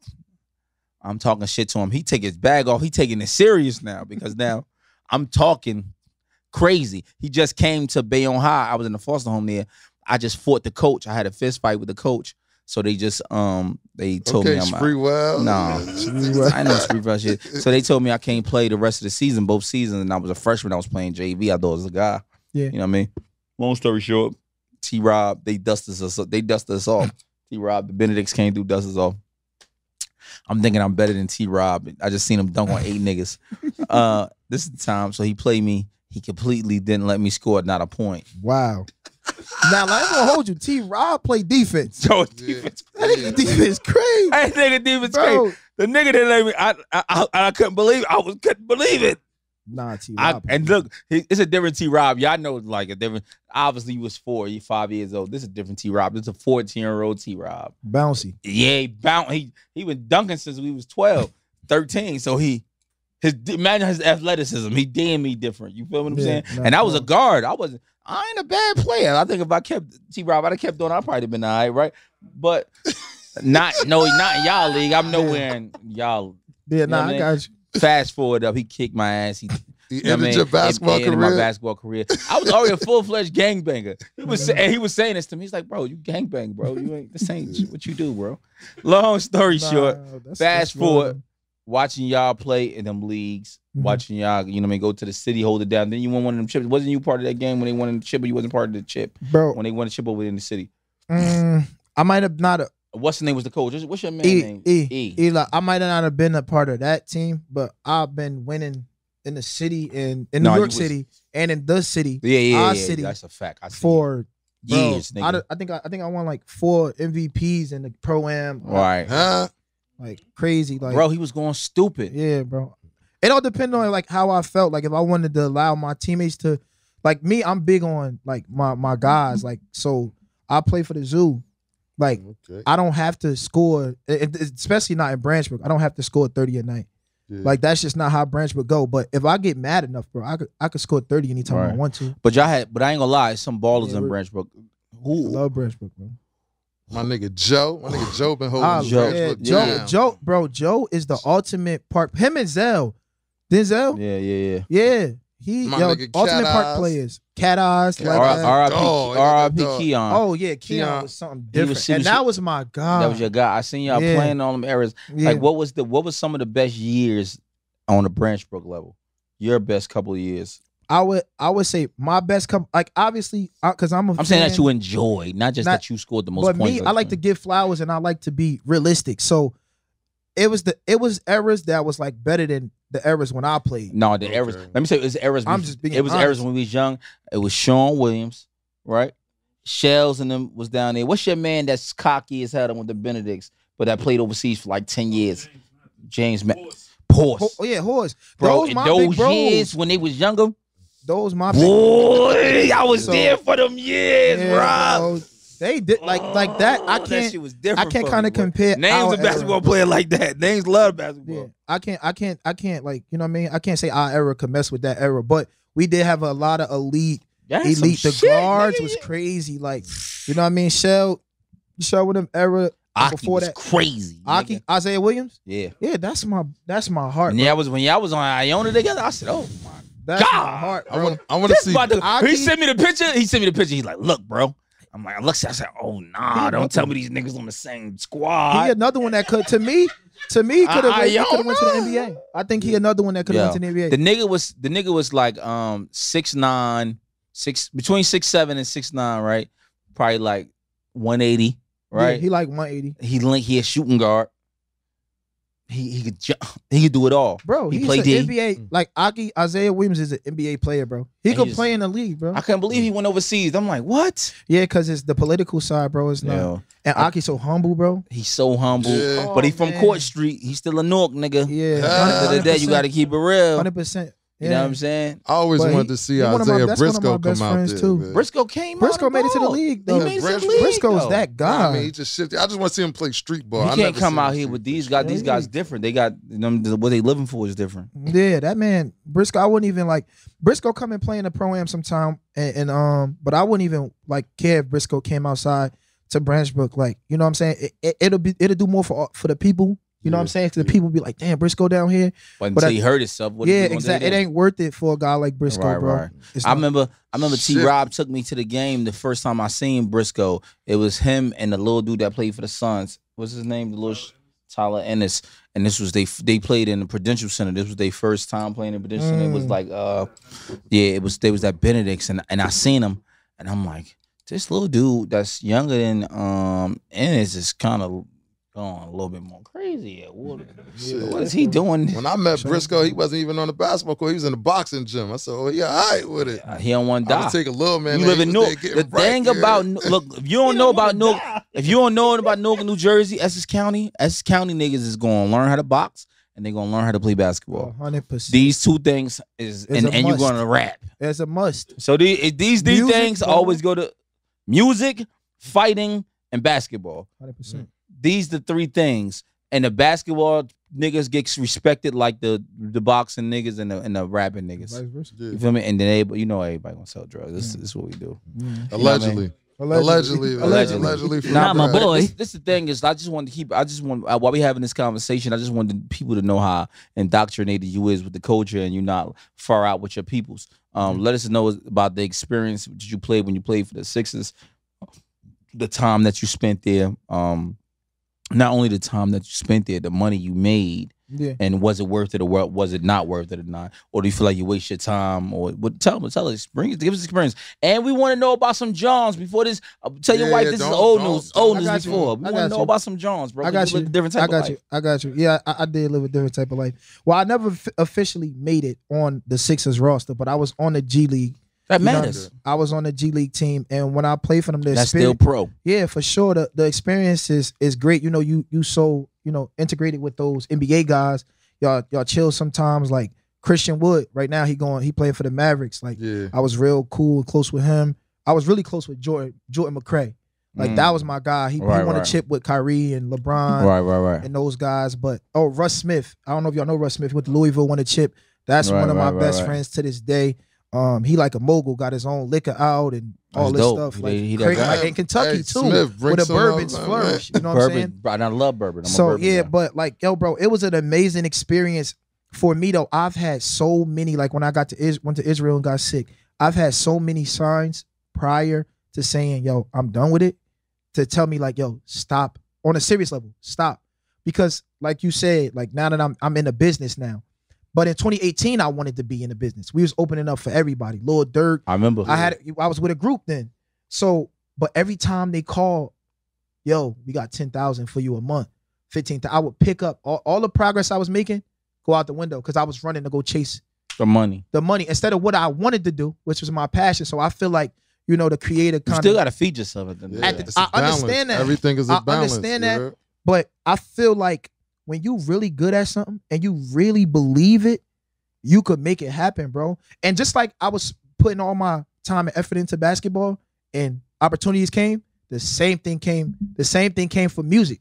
I'm talking shit to him. He take his bag off. He taking it serious now because now I'm talking crazy. He just came to Bayonne High. I was in the foster home there. I just fought the coach. I had a fist fight with the coach. So they just they told me I'm Spreewell. No, I know Spreewell shit. So they told me I can't play the rest of the season, both seasons. And I was a freshman. I was playing JV. I thought it was a guy. Yeah. You know what I mean? Long story short, T-Rob, they dusted us off. T-Rob, the Benedicts came through, dust us off. I'm thinking I'm better than T-Rob. I just seen him dunk on 8 niggas. This is the time. So he played me. He completely didn't let me score not a point. Wow. Now, like, I'm gonna hold you. T-Rob played defense. So defense, That nigga defense crazy. that nigga defense Bro. crazy. The nigga didn't let me. I couldn't believe it. Couldn't believe it. Nah, T-Rob. And look, it's a different T-Rob. Y'all know like a different. Obviously, he was 5 years old. This is a different T-Rob. This is a 14-year-old T-Rob. Bouncy. Yeah, he been dunking since we was 12, 13. So imagine his athleticism. He damn me different. You feel what I'm saying? Nah, And I was a guard. I ain't a bad player. I think if I kept T-Rob, I'd have kept doing. I'd probably been all right? But not in y'all league. I'm nowhere in y'all. Yeah, You know nah, what I I got you. Fast forward up, he kicked my ass. He ended your basketball ended my career? basketball career. I was already a full-fledged gangbanger. He was saying this to me. He's like, bro, you gangbang, bro. This ain't what you do, bro. Long story short, fast forward, watching y'all play in them leagues, watching y'all, you know what I mean, go to the city, hold it down. Then you won one of them chips. Wasn't you part of that game when they won the chip, or you wasn't part of the chip? Bro. When they won the chip over in the city. I might have not. What's the name was the coach? What's your man name? Eli. I might not have been a part of that team, but I've been winning in the city and in New York City and in the city. Yeah. City. That's a fact. For years, nigga. I think I won like 4 MVPs in the pro-am. Right. Huh? Like crazy. Like, bro, he was going stupid. Yeah, bro. It all depends on like how I felt. Like if I wanted to allow my teammates to, like me, I'm big on like my guys. Like, so I play for the zoo. Like, I don't have to score, especially not in Branchbrook. I don't have to score 30 a night. Yeah. Like, that's just not how Branchbrook go. But if I get mad enough, bro, I could score 30 anytime I want to. But I ain't gonna lie, some ballers in Branchbrook. I love Branchbrook, bro. My nigga Joe been holding Branchbrook down. Joe is the ultimate park. Him and Denzel. Yeah. He ultimate park players. Cat Eyes. R.I.P. Keon. Oh yeah, Keon was something different. And that was my guy. That was your guy. I seen y'all playing all them eras. Yeah. Like what was some of the best years on the Branchbrook level? Your best couple of years. I would say my best couple, like obviously because I'm saying that you enjoyed, not just that you scored the most points. But me, I like to give flowers and I like to be realistic. So it was eras that was like better than the eras when I played. No, the eras. Let me say it was eras. It was eras when we was young. It was Sean Williams, right? Shells and them was down there. What's your man that's cocky as hell with the Benedicts, but that played overseas for like 10 years? James Horse. Oh yeah, Horse. Bro, in those years when they was younger, those my boy, I was there for them years, bro. They did like that. I can't. That shit was different. I can't kind of compare names of basketball player like that. Names love basketball. Yeah, I can't like, you know what I mean. I can't say our era could mess with that era, but we did have a lot of elite. The guards was crazy. Like, you know what I mean. Shell with them era. Aki before was that, crazy. Aki, Isaiah Williams. Yeah, that's my heart. When y'all was on Iona together, I said, "Oh my that's God, my heart, bro." I want to see. He sent me the picture. He's like, "Look, bro." I'm like, I said, "Oh nah, don't tell me these niggas on the same squad." He another one that could, to me, could have went to the NBA. I think he another one that could have went to the NBA. The nigga was like 6'9", between 6'7" and 6'9", right? Probably like 180. Right, yeah, he like 180. He a shooting guard. he could do it all, bro. He He's played an D. NBA. Like Isaiah Williams is an NBA player, bro. He And could he's- play in the league, bro. I couldn't believe he went overseas. I'm like, what? Yeah, because it's the political side, bro. It's not. Yo, And Aki's so humble, bro. he's so humble, Yeah. but he from man. Court Street. He's still a Newark nigga. Yeah, At the end of the day, you got to keep it real. 100%. You know what I'm saying? I always But wanted to see he one of my- Isaiah that's one of my Briscoe best come out friends, there. too. man. Briscoe came. Briscoe out made it to the dog. league, He though. made it to the Briscoe- league. Briscoe's though. that guy. I mean, he just shifted. I just want to see him play street ball. He I can't never come seen out him here street with ball. these guys. These guys different. They got what they living for is different. Yeah, that man Briscoe. I wouldn't even like Briscoe come and play in the pro-am sometime, but I wouldn't even like care if Briscoe came outside to Branchbrook. Like, you know what I'm saying? It'll do more for the people. You know what I'm saying? 'Cause the people be like, damn, Briscoe down here. But But until I- he hurt himself, what Yeah, he gonna exactly. do It then? ain't worth it for a guy like Briscoe, Right, bro. right. It's I not- remember T. Shit. Rob took me to the game the first time I seen Briscoe. It was him and the little dude that played for the Suns. What's his name? The little Tyler Ennis. And this was they played in the Prudential Center. This was their first time playing in the Prudential Center. It was like they was at Benedict's and I seen him and I'm like, this little dude that's younger than Ennis is kind of going a little bit more crazy. What is he doing? When I met Briscoe, he wasn't even on the basketball court. He was in the boxing gym. I said, "Oh, yeah, all right with it." He don't want to I'm die. gonna take a little man. You man. live in He was Newark. there The getting right, thing yeah. about look, if you don't know about Newark, if you don't know about Newark, New Jersey, Essex County niggas is gonna learn how to box and they're gonna learn how to play basketball. 100%. These two things It's and a you're must. gonna rap. It's a must. So these Music, things bro. always go to music, fighting, and basketball. 100%. These the three things. And the basketball niggas gets respected like the boxing niggas and the rapping niggas. Vice versa. You feel me? And then everybody gonna sell drugs. This is what we do. Allegedly. Allegedly. Allegedly. for Nah, the my rap. boy. This the thing is, while we having this conversation, I just wanted people to know how indoctrinated you is with the culture and you're not far out with your peoples. Let us know about the experience that you played when you played for the Sixers, the time that you spent there. Not only the time that you spent there, the money you made, Yeah. and was it worth it or was it not worth it or not? Or do you feel like you waste your time? Or what? Tell us, give us experience. And we want to know about some Johns before this. Tell your Yeah, wife this is don't- old don't- news. don't- Old I news got you. before. We I want to got know you. about some Johns, bro. I got you. Live a different type I got of you. life. I got you. Yeah, I did live a different type of life. Well, I never officially made it on the Sixers roster, but I was on the G League. That You know, matters. I was on the G League team, and when I played for them, That's still pro. yeah, for sure. The experience is great. You know, you so integrated with those NBA guys. Y'all chill sometimes. Like Christian Wood, right now he playing for the Mavericks. Like Yeah. I was real cool and close with him. I was really close with Jordan McRae. Like that was my guy. He Right, won a right. chip with Kyrie and LeBron Right. and those guys. But Russ Smith, I don't know if y'all know Russ Smith. He went to Louisville, won a chip. That's Right, one of my right, best right. friends to this day. He like a mogul, got his own liquor out and all That's this dope. stuff. He- Like, he that crazy. guy. Like in Kentucky Hey, too, Smith, bring where the some bourbons up, man. flourish. You know what I'm saying? Bourbon, I love bourbon. I'm a So bourbon yeah, guy. but like bro, it was an amazing experience for me though. I've had so many, like when I went to Israel and got sick, I've had so many signs prior to saying, yo, I'm done with it, to tell me like, yo, stop. On a serious level, stop. Because like you said, like now that I'm in the business now. But in 2018, I wanted to be in the business. We was opening up for everybody. Lil Durk. I remember. I was with a group then. So, but every time they call, yo, we got 10,000 for you a month, 15,000. I would pick up all the progress I was making, go out the window because I was running to go chase the money. the money instead of what I wanted to do, which was my passion. So I feel like, the creator You kind still of, got to feed yourself at the end of the Yeah, day. it's a I understand balance. that. Everything is a I balance. understand you that. heard? but I feel like when you really good at something and you really believe it, you could make it happen, bro. And just like I was putting all my time and effort into basketball and opportunities came, the same thing came for music.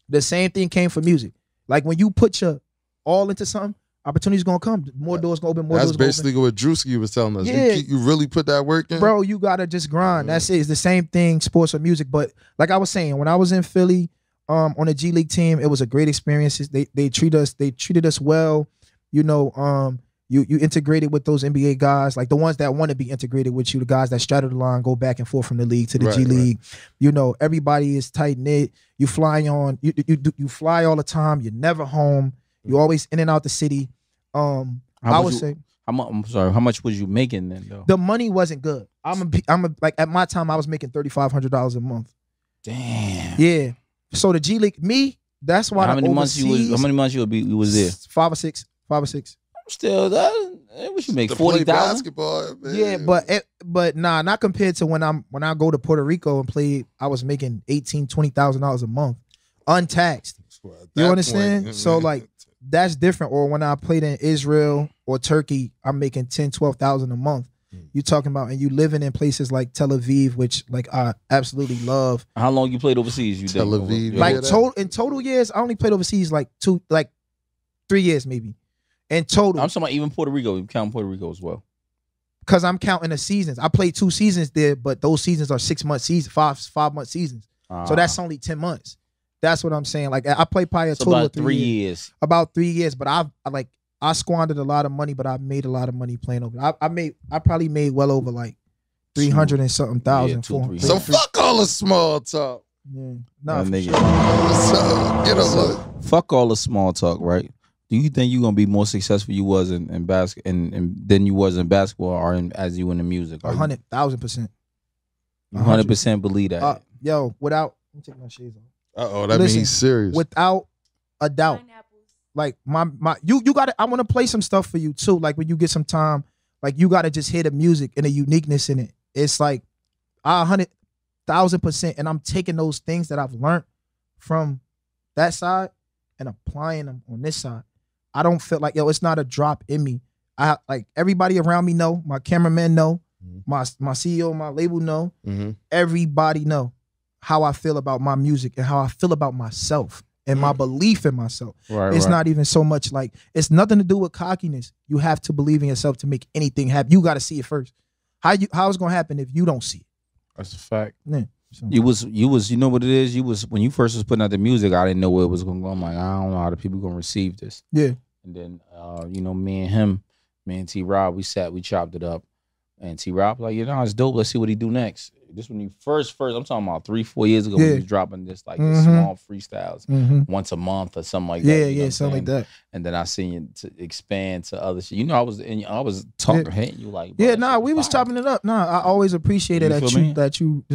The same thing came for music. Like when you put your all into something, opportunities gonna come. More doors gonna open, more That's doors gonna basically what Drewski was telling us. Yeah. You really put that work in? open. Bro, you gotta just grind. That's it. It's the same thing, sports or music. But like I was saying, when I was in Philly, on the G League team, it was a great experience. They treated us well. You integrated with those NBA guys, like the ones that want to be integrated with you, the guys that straddle the line, go back and forth from the league to the Right, G right. League. Everybody is tight knit. You fly you fly all the time. You're never home. You're always in and out the city. I would say I'm sorry. How much was you making then, though? the money wasn't good. Like at my time, I was making $3,500 a month. Damn. Yeah. So the G League, me, That's why How the many months you was? overseas- How many months you was there? 5 or 6. 5 or 6. Still, what you make? To play 40,000. basketball, man. Yeah, but nah, not compared to when I go to Puerto Rico and play. I was making $18,000-$20,000 a month, untaxed. Well, at You that understand? point, So man. like that's different. Or when I played in Israel or Turkey, I'm making $10,000-$12,000 a month. You talking about, and you living in places like Tel Aviv, which like I absolutely love. How long you played overseas? You Tel did? Aviv, Your Like whole- in total years, I only played overseas like 3 years maybe. In total, I'm talking about even Puerto Rico. You count Puerto Rico as well. because I'm counting the seasons. I played 2 seasons there, but those seasons are 6-month seasons, 5-month seasons. So that's only 10 months. That's what I'm saying. Like I played probably a so total about of 3 years. years. About 3 years, but I squandered a lot of money, but I made a lot of money playing over. I probably made well over like 300 and something thousand. 200-300. So fuck all the small talk. Yeah. Nah, for nigga. sure. So, get a look. Fuck all the small talk, right? Do you think you're gonna be more successful you was in basketball and than you was in basketball or as you in the music? 100,000%. 100% believe that. Yo, let me take my shades off. Uh-oh, that Listen, means he's serious. Without a doubt, like my you got to. I want to play some stuff for you too. Like when you get some time, like you got to just hear the music and the uniqueness in it. It's like 100,000%, and I'm taking those things that I've learned from that side and applying them on this side. I don't feel like it's not a drop in me. I like everybody around me know. My cameraman know. My CEO, my label know. Everybody know how I feel about my music and how I feel about myself and my belief in myself. Right, It's right. not even so much like, it's nothing to do with cockiness. You have to believe in yourself to make anything happen. You got to see it first. How it's gonna happen if you don't see it? That's a fact. Yeah. So, You know what it is? You was when you first was putting out the music, I didn't know where it was gonna go. I'm like, I don't know how the people gonna receive this. yeah. And then me and T Rob, we chopped it up. And T Rob like, it's dope. Let's see what he do next. This when you first, I'm talking about 3-4 years ago when Yeah. he was dropping this like Mhm. this small freestyles Mm-hmm. once a month or something like that. Yeah, you know yeah, what I'm something like saying? that. And then I seen you to expand to other shit. I was talking, hitting you like, bro, Yeah, that nah, shit we was fire. chopping it up. Nah, I always appreciated You that feel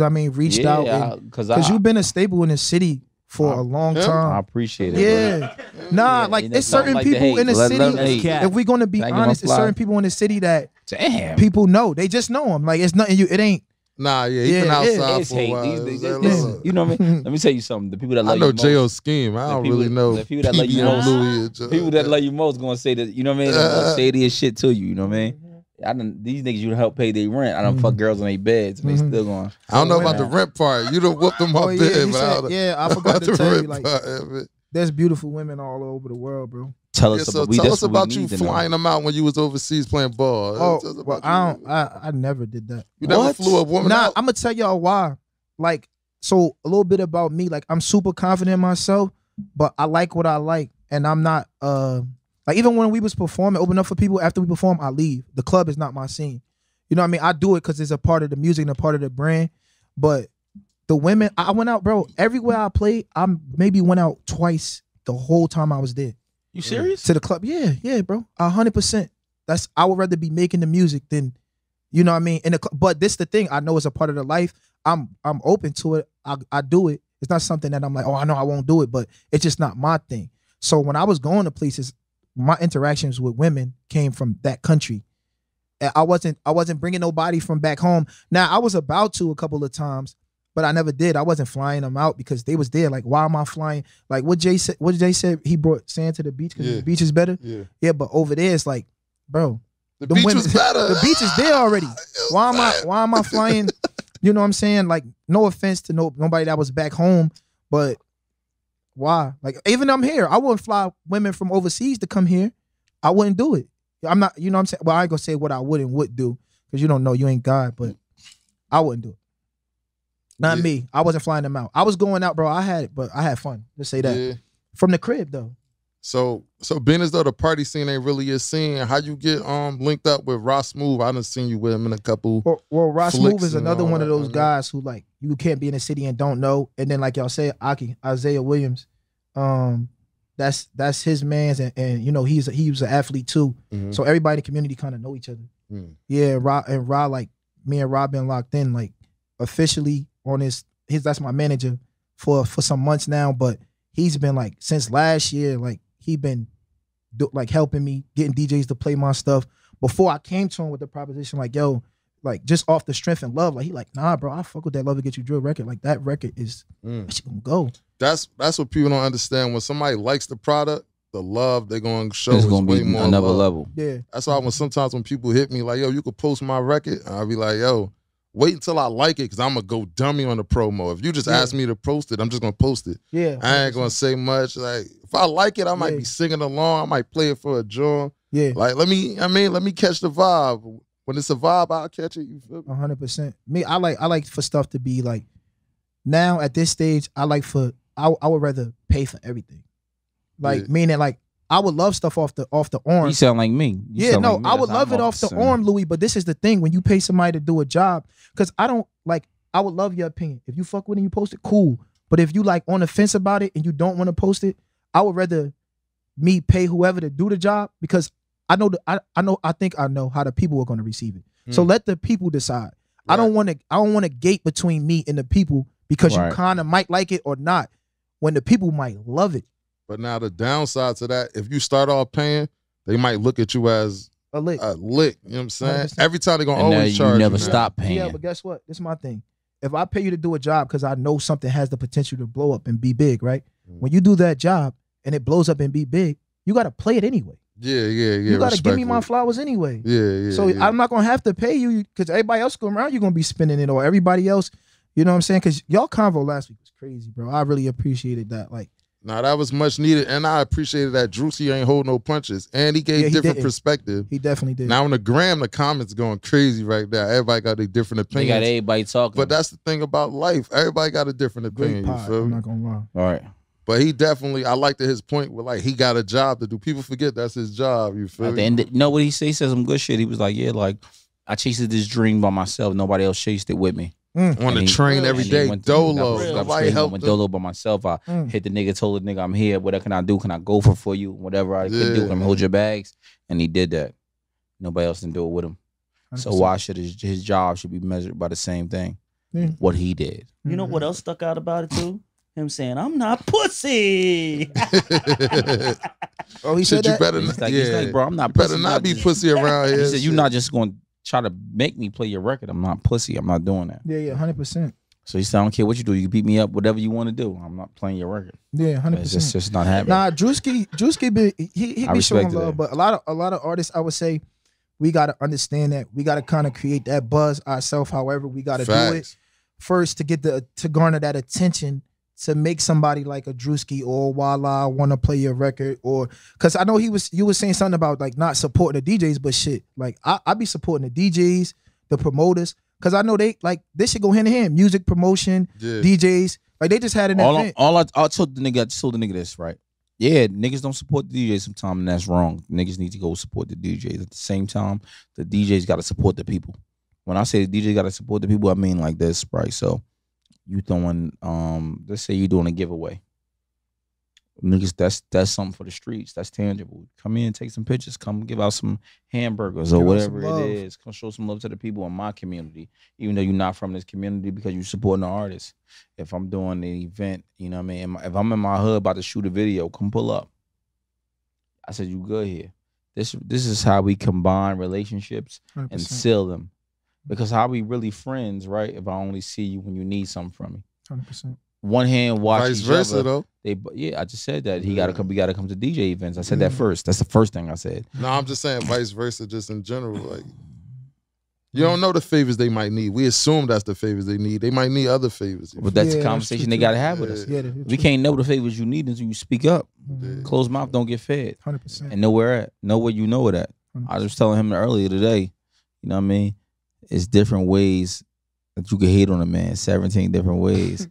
me? you reached out and because you've been a staple in the city for a long Yeah. I time. appreciate it. Yeah. Nah, Yeah, like you know, it's certain something like the people hate. in the Let city. them hate. If we're gonna be Thank you, honest, my it's fly. certain people in the city that Damn. people know. They just know them. Like it's nothing. It ain't. Nah, yeah, he Yeah, been yeah. outside It's for a hate. while. You know what I mean? Let me tell you something. The people that I love know you most, J.O. scheme. I the don't people- really know the people that love you PB most- Louis. the people that love you most gonna say that. You know what I mean? They're gonna say this shit to you. You know what I mean? These niggas you help pay their rent. I don't fuck girls in their beds and they still going. I don't know about the rent part. You done whooped them Oh off yeah, bed, you but said, I don't yeah. I know forgot about to the tell you. rent Like part of it. there's beautiful women all over the world, bro. Tell Yeah, us so about. tell That's us what we about you need to know. flying them out when you was overseas playing ball. Oh, Tell us well, about you. I never did that. You never What? flew a woman Nah, out? I'm gonna tell y'all why. Like, so a little bit about me. Like, I'm super confident in myself, but I like what I like, and I'm not. Like even when we was performing, open up for people after we perform, I leave. The club is not my scene. You know what I mean? I do it because it's a part of the music and a part of the brand. But the women, I went out, bro. Everywhere I played, I maybe went out twice the whole time I was there. You serious? To the club. Yeah, bro. 100%. I would rather be making the music than, you know what I mean? But this the thing. I know it's a part of the life. I'm open to it. I do it. It's not something that I'm like, oh, I know I won't do it, but it's just not my thing. So when I was going to places, my interactions with women came from that country. I wasn't bringing nobody from back home. Now I was about to a couple of times, but I never did. I wasn't flying them out because they was there. Like, why am I flying? Like what Jay said, he brought sand to the beach because the beach is better. Yeah. Yeah, but over there it's like, bro, The them beach women- was better. the beach is there already. Why am I flying? You know what I'm saying? Like, no offense to nobody that was back home, but why? Like, even I'm here, I wouldn't fly women from overseas to come here. I wouldn't do it. I'm not, you know what I'm saying? Well, I ain't gonna say what I would do, because you don't know, you ain't God, but I wouldn't do it. Not Yeah. me. I wasn't flying them out. I was going out, bro. I had fun. Just say that. Yeah. From the crib though. So being as though the party scene ain't really your scene, how you get linked up with Ross Move? I done seen you with him in a couple. Well, Ross flicks Move is and another all one of that, those man. guys who, like, you can't be in the city and don't know. And then, like y'all say, Isaiah Williams, that's his man's, and you know he was an athlete too. Mhm. So everybody in the community kind of know each other. Mm. Yeah, Rob, like me and Rob been locked in, like officially on his that's my manager for some months now. But he's been like since last year, like he been like helping me, getting DJs to play my stuff. Before I came to him with the proposition, like, yo, like just off the strength and love, like he like, nah, bro, I fuck with that Love to Get You Drill record. Like that record is that shit gonna go. That's what people don't understand. When somebody likes the product, the love they're gonna show It's is gonna way be more another love. level. Yeah. That's why sometimes when people hit me like, yo, you could post my record, I'll be like, yo, wait until I like it, because I'm gonna go dummy on the promo. If you just ask me to post it, I'm just gonna post it. Yeah. I ain't gonna say much. Like if I like it, I might be singing along. I might play it for a joint. Yeah. Like let me catch the vibe. When it's a vibe, I'll catch it. You feel me? 100%. Me, I like for stuff to be like, now at this stage, I would rather pay for everything. Like meaning like I would love stuff off the arm. You sound like me. You sound like me. I would love it off the arm, Louis. But this is the thing: when you pay somebody to do a job, because I don't like. I would love your opinion. If you fuck with it and you post it, cool. But if you like on the fence about it and you don't want to post it, I would rather me pay whoever to do the job, because I think I know how the people are going to receive it. So let the people decide. Right. I don't want to gate between me and the people, because you kind of might like it or not, when the people might love it. But now the downside to that, if you start off paying, they might look at you as a lick. You know what I'm saying? 100%. Every time they're going to and always charge you. Never stop paying. Yeah, but guess what? This is my thing. If I pay you to do a job because I know something has the potential to blow up and be big, right? When you do that job and it blows up and be big, you got to play it anyway. Yeah. You got to give me my flowers anyway. Yeah. So I'm not going to have to pay you, because everybody else going around, you're going to be spending it, or everybody else, you know what I'm saying? Because y'all convo last week was crazy, bro. I really appreciated that. Like, nah, that was much needed, and I appreciated that Drewski ain't hold no punches, and he gave different perspective. He definitely did. Now on the gram, the comments going crazy right now. Everybody got their different opinions. They got everybody talking. But that's the thing about life. Everybody got a different opinion. You feel me? I'm not gonna lie. All right. But he definitely, I liked his point where like he got a job to do. People forget that's his job. You feel At the me? end, you know what he say? He said some good shit. He was like, yeah, like I chased this dream by myself. Nobody else chased it with me. On the train every day, dolo. Nobody helped went him. dolo by myself. I hit the nigga, told the nigga I'm here. What can I do? Can I go for you? Whatever I could do. Can I hold your bags? And he did that. Nobody else didn't do it with him. 100%. So why should his job should be measured by the same thing? What he did. You know what else stuck out about it too? Him saying, "I'm not pussy." Oh, he said you that? better He's not, like, bro, I'm not you pussy. better not be pussy around here. He said, you're not just going to try to make me play your record. I'm not pussy. I'm not doing that. Yeah, 100%. So he said, I don't care what you do. You can beat me up, whatever you want to do. I'm not playing your record. Yeah, 100%. It's just not happening. Nah, Drewski he be showing love, but a lot of artists, I would say, we gotta understand that we gotta kind of create that buzz ourselves. However, we gotta do it first to get to garner that attention, to make somebody like a Drewski or Walla want to play your record, or because I know you was saying something about like not supporting the DJs, but shit, like I be supporting the DJs, the promoters, because I know they like this should go hand in hand. Music promotion, DJs, like they just had an event. I told the nigga this, right? Yeah, niggas don't support the DJs sometimes, and that's wrong. Niggas need to go support the DJs. At the same time, the DJs got to support the people. When I say the DJ got to support the people, I mean like this, right? So you throwing, let's say you doing a giveaway. Niggas, that's something for the streets. That's tangible. Come in, take some pictures. Come give out some hamburgers or whatever it is. Come show some love to the people in my community, even though you're not from this community, because you're supporting the artist. If I'm doing an event, you know what I mean? If I'm in my hood about to shoot a video, come pull up. I said, you good here. This is how we combine relationships 100%. And seal them. Because how we really friends, right? If I only see you when you need something from me. 100%. One hand watch vice versa though. I just said that he gotta come. We gotta come to DJ events. I said that first. That's the first thing I said. No, I'm just saying vice versa, just in general. Like you don't know the favors they might need. We assume that's the favors they need. They might need other favors. But that's a conversation they gotta have with us. Yeah, we can't know the favors you need until you speak up. Closed mouth don't get fed. 100%. And know where you know it at. 100%. I was telling him earlier today. You know what I mean? It's different ways that you can hate on a man. 17 different ways.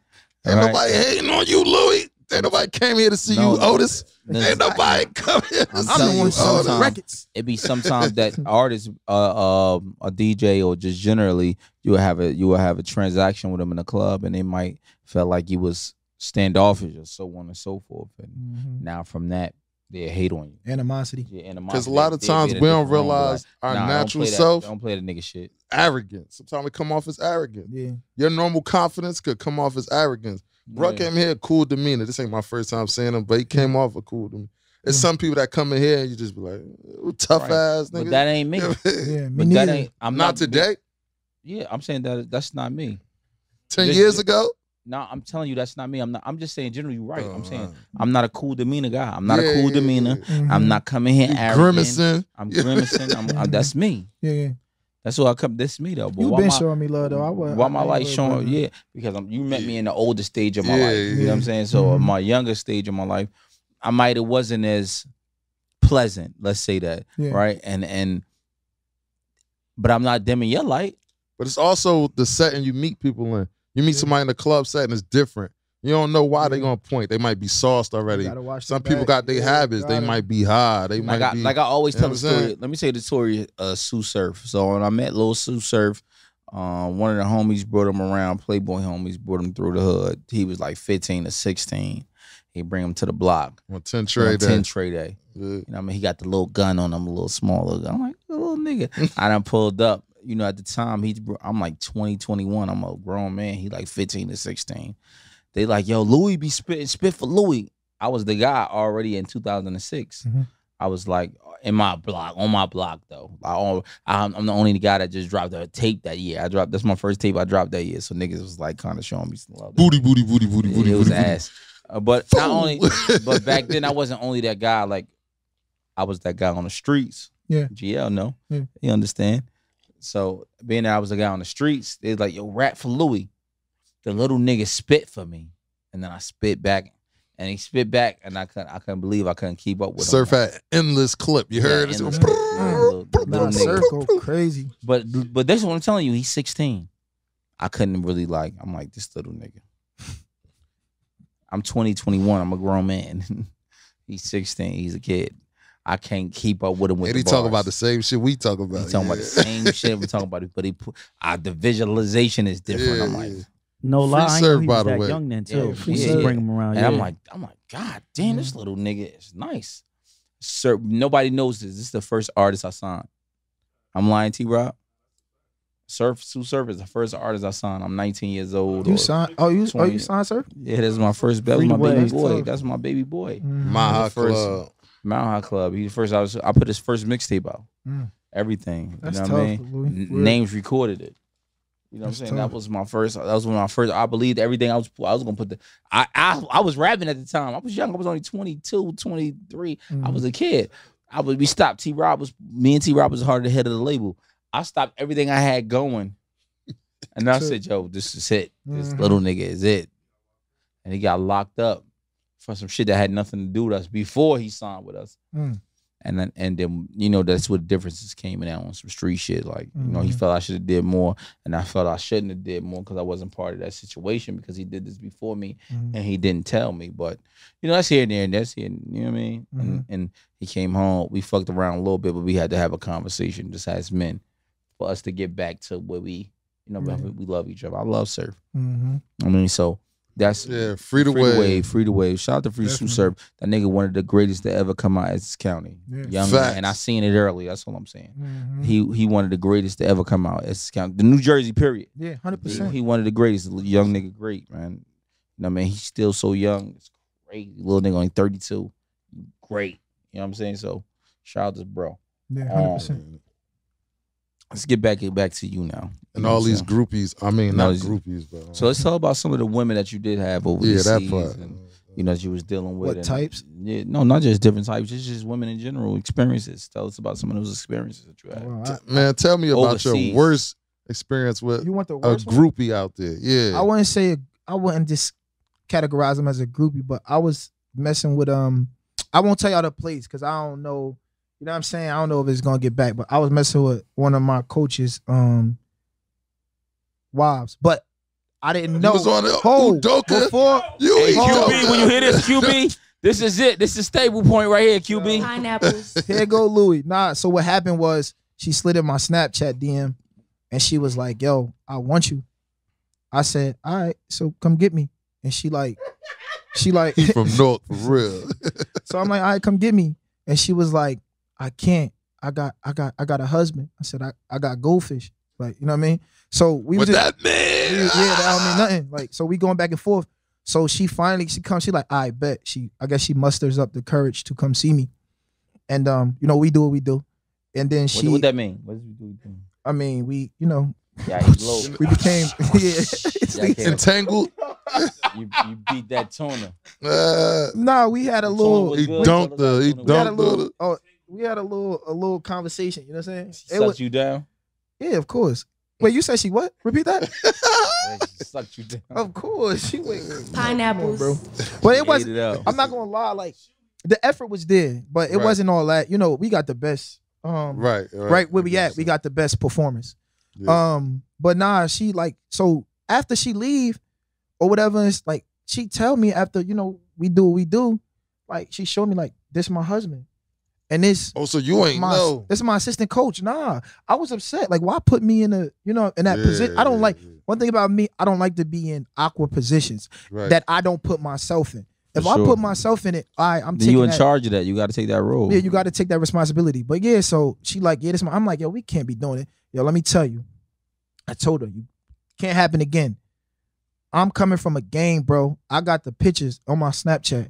Ain't nobody hating on you, Louis. Ain't nobody came here to see you, Otis. Ain't nobody come here to see you, Otis. It be sometimes that artists, a DJ, or just generally, you will have a transaction with them in a club, and they might feel like you was standoffish or so on and so forth. And now from that, they hate on you. Animosity. Yeah, animosity. Because a lot of times we don't realize our natural self. Don't play the nigga shit. Arrogance. Sometimes it come off as arrogant. Yeah. Your normal confidence could come off as arrogance. Bro came here cool demeanor. This ain't my first time seeing him, but he came off a cool demeanor. There's some people that come in here and you just be like, tough ass nigga. But that ain't me. Yeah, me But neither. that ain't. I'm not today. Yeah, I'm saying that's not me. 10 years ago. No, I'm telling you that's not me. I'm just saying generally you're right. I'm saying I'm not a cool demeanor guy. I'm not a cool demeanor. I'm not coming here arrogant. Grimacing. I'm grimacing. That's me. Yeah. That's what I come. This me though. But You been showing me love though. Why my life showing? Yeah, because you met me in the older stage of my life. You know what I'm saying? So my younger stage of my life, I might have wasn't as pleasant. Let's say that, right? But I'm not dimming your light. But it's also the setting you meet people in. You meet somebody in the club setting, it's different. You don't know why they're gonna point. They might be sauced already. Some people got their habits. They might be high. They might be like I always tell the story. Let me say the story. Sue Surf. So when I met Lil Sue Surf, one of the homies brought him around. Playboy homies brought him through the hood. He was like 15 to 16. He bring him to the block on 10 tray day. 10 tray day. Yeah. You know what I mean? He got the little gun on him, a little smaller gun. I'm like, little nigga. I done pulled up. You know, at the time, I'm like 20, 21. I'm a grown man. He like 15 to 16. They like, yo, Louis be spit for Louis. I was the guy already in 2006. I was like on my block though. I'm the only guy that just dropped a tape that year. That's my first tape I dropped that year. So niggas was like kind of showing me some love. Booty. It was ass. But not only, but back then I wasn't only that guy. Like I was that guy on the streets. Yeah. GL, no, you understand. So being that I was a guy on the streets, they was like, yo, rap for Louis. The little nigga spit for me. And then I spit back. And he spit back and I couldn't believe I couldn't keep up with him. Surf had endless clip. You heard it? Little Surf go crazy. But that's what I'm telling you, he's 16. I couldn't really I'm like, this little nigga. I'm 20, 21. I'm a grown man. He's 16. He's a kid. I can't keep up with him with and the he bars. talk about the same shit we talk about. He talking about the same shit we talking about it, but the visualization is different. I'm like, no lie, I Surf, know he by was the that way. young then too. Yeah, Bring him around. And I'm like, God damn, this little nigga is nice. Sir, nobody knows this. This is the first artist I signed. I'm lying, T-Rob. Sue Surf is the first artist I signed. I'm 19 years old. You signed? You signed Surf? Yeah, that's my first. That was my baby boy. That's my baby boy. Maha Club. Maha Club. He the first. I put his first mixtape out. Everything. That's you know what I tough, mean? Names recorded it. You know what I'm saying? tough. That was my first. That was when my first. I believed everything. I was gonna put the. I was rapping at the time. I was young. I was only 22, 23. I was a kid. We stopped. Me and T-Rob was hard the head of the label. I stopped everything I had going, and I said, "Yo, this is it. This little nigga is it." And he got locked up for some shit that had nothing to do with us before he signed with us. And then you know that's what differences came in on some street shit. Like you know he felt I should have did more, and I felt I shouldn't have did more because I wasn't part of that situation because he did this before me and he didn't tell me. But you know that's here and there and that's here. You know what I mean? And he came home. We fucked around a little bit, but we had to have a conversation just as men for us to get back to where we love each other. I love Surf. I mean, so. That's free the wave. Shout out to Free Sue Surf. That nigga one of the greatest to ever come out of this county. Young man, and I seen it early. That's all I'm saying. He one of the greatest to ever come out of this county. The New Jersey period. Yeah, 100%. He one of the greatest. Young nigga, great man. You know what I mean? He's still so young. It's crazy. Little nigga only 32. Great. You know what I'm saying? So shout out to bro. Yeah, 100%. Let's get back to you now. And all these groupies, I mean, not groupies, but so let's talk about some of the women that you did have over the that seas part. and, you know, that you was dealing with. What types? Yeah, no, not just different types. It's just women in general, experiences. Tell us about some of those experiences that you had. Well, Man, tell me about Overseas. your worst experience with you want the a worst one? groupie out there. Yeah. I wouldn't just categorize them as a groupie, but I was messing with I won't tell y'all the place because I don't know. You know what I'm saying? I don't know if it's gonna get back, but I was messing with one of my coaches' wives, but I didn't know. Was on before Hey, QB, when you hear this, QB, this is it. This is stable point right here, QB. Pineapples. Here go Louis. Nah, so what happened was she slid in my Snapchat DM and she was like, yo, I want you. I said, all right, so come get me. And she like He from North for real. so I'm like, all right, come get me. And she was like, I can't. I got a husband. I said, I got goldfish. Like, you know what I mean? So we What was that man? that don't mean nothing. Like, so we going back and forth. So she comes, she like, I bet. I guess she musters up the courage to come see me. And you know, we do what we do. And then What that mean? What does we do? I mean, we, you know, Yeah, he's low. we became entangled. You beat that tuna. Nah, we had a little. He dunked the. We had a little conversation. You know what I'm saying? She sucked you down. Yeah, of course. Wait, you said she what? Repeat that. She sucked you down. Of course, she wait. Pineapples, bro. But it was. It I'm not gonna lie. Like the effort was there, but it wasn't all that. You know, we got the best. Right where we at. We got the best performance. Yeah. But nah, she like, so after she leave or whatever, it's like she tell me after, you know, we do what we do, like she showed me like, this my husband. And this so you ain't know. This is my assistant coach. Nah. I was upset. Like, why put me in in that position? I don't like one thing about me, I don't like to be in awkward positions that I don't put myself in. If I put myself in it, I'm taking you in charge of that. You got to take that role. Yeah, you got to take that responsibility. But yeah, so she like, yeah, I'm like, yo, we can't be doing it. Yo, let me tell you. I told her, you can't happen again. I'm coming from a game, bro. I got the pictures on my Snapchat.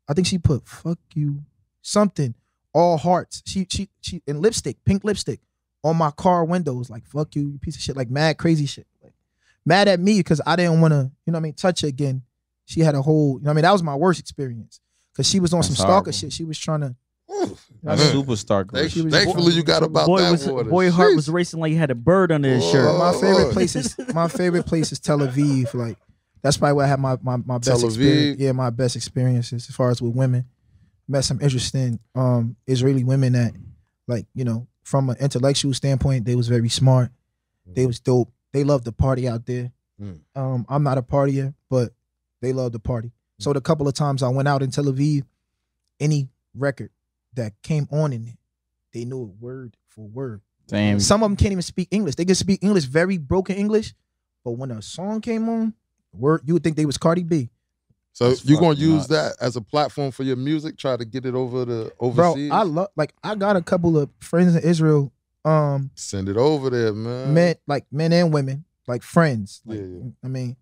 I think she put fuck you, something, all hearts. She in lipstick, pink lipstick, on my car windows, like fuck you piece of shit, like mad crazy shit. Like mad at me because I didn't want to, you know what I mean, touch her again. She had a whole, you know what I mean, that was my worst experience. Because she was on some stalker shit. She was trying to. Superstar girl. Thankfully, you got about that water. Boy heart was racing like he had a bird under his shirt. Well, my favorite place is Tel Aviv. Like that's probably where I had my best experience. Yeah, my best experiences as far as with women. Met some interesting Israeli women that, like, you know, from an intellectual standpoint, they was very smart. They was dope. They loved the party out there. I'm not a partier, but they love the party. So the couple of times I went out in Tel Aviv, any record that came on in it, they knew it word for word. Damn. Some of them can't even speak English. They can speak English, very broken English, but when a song came on, you would think they was Cardi B. So you're gonna use that as a platform for your music, try to get it over the overseas? Bro, I got a couple of friends in Israel. Send it over there, man. Men and women, like friends. Like, I mean,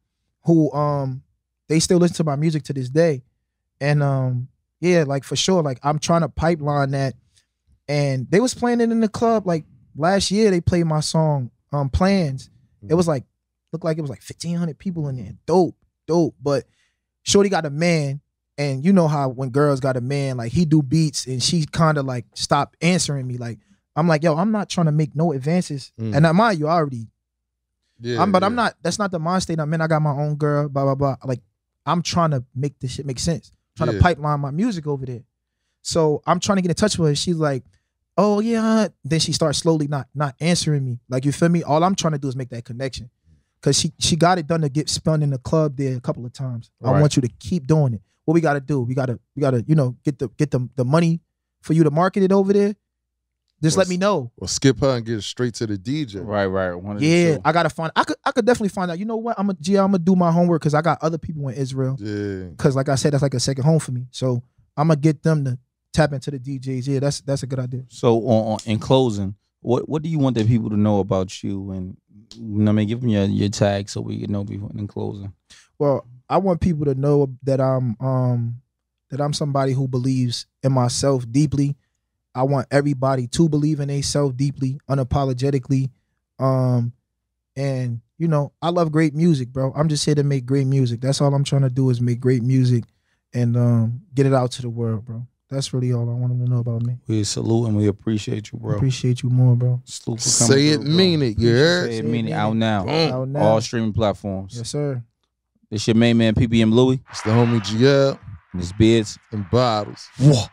who they still listen to my music to this day. And yeah, like for sure, like I'm trying to pipeline that. And they was playing it in the club. Like last year, they played my song Plans. It was like, looked like it was like 1,500 people in there. Dope. But shorty got a man, and you know how when girls got a man, like he do beats, and she kind of like stopped answering me. Like I'm like, yo, I'm not trying to make no advances. And I mind you, I already. I'm not. That's not the mind state I'm in. I got my own girl. Blah blah blah. Like I'm trying to make this shit make sense. Trying to pipeline my music over there. So I'm trying to get in touch with her. She's like, oh yeah. Then she starts slowly not answering me. Like, you feel me? All I'm trying to do is make that connection. Cause she got it done to get spun in the club there a couple of times. Right. I want you to keep doing it. What we gotta do? We gotta, you know, get the money for you to market it over there. Just let me know. Or skip her and get straight to the DJ. Right. Yeah, I gotta find. I could definitely find out. You know what? I'm gonna do my homework because I got other people in Israel. Yeah. Because like I said, that's like a second home for me. So I'm gonna get them to tap into the DJs. Yeah, that's a good idea. So in closing, what do you want the people to know about you? And I mean, give them your tag so we can know before in closing. Well, I want people to know that I'm somebody who believes in myself deeply. I want everybody to believe in themselves deeply, unapologetically. And, you know, I love great music, bro. I'm just here to make great music. That's all I'm trying to do is make great music and get it out to the world, bro. That's really all I want them to know about me. We salute and we appreciate you, bro. Appreciate you more, bro. Say it, mean it, you heard? Say it, mean it. Out now. Out now. All streaming platforms. Yes, sir. It's your main man, PBM Louie. It's the homie GL. And it's Beards. And Bottles. Whoa.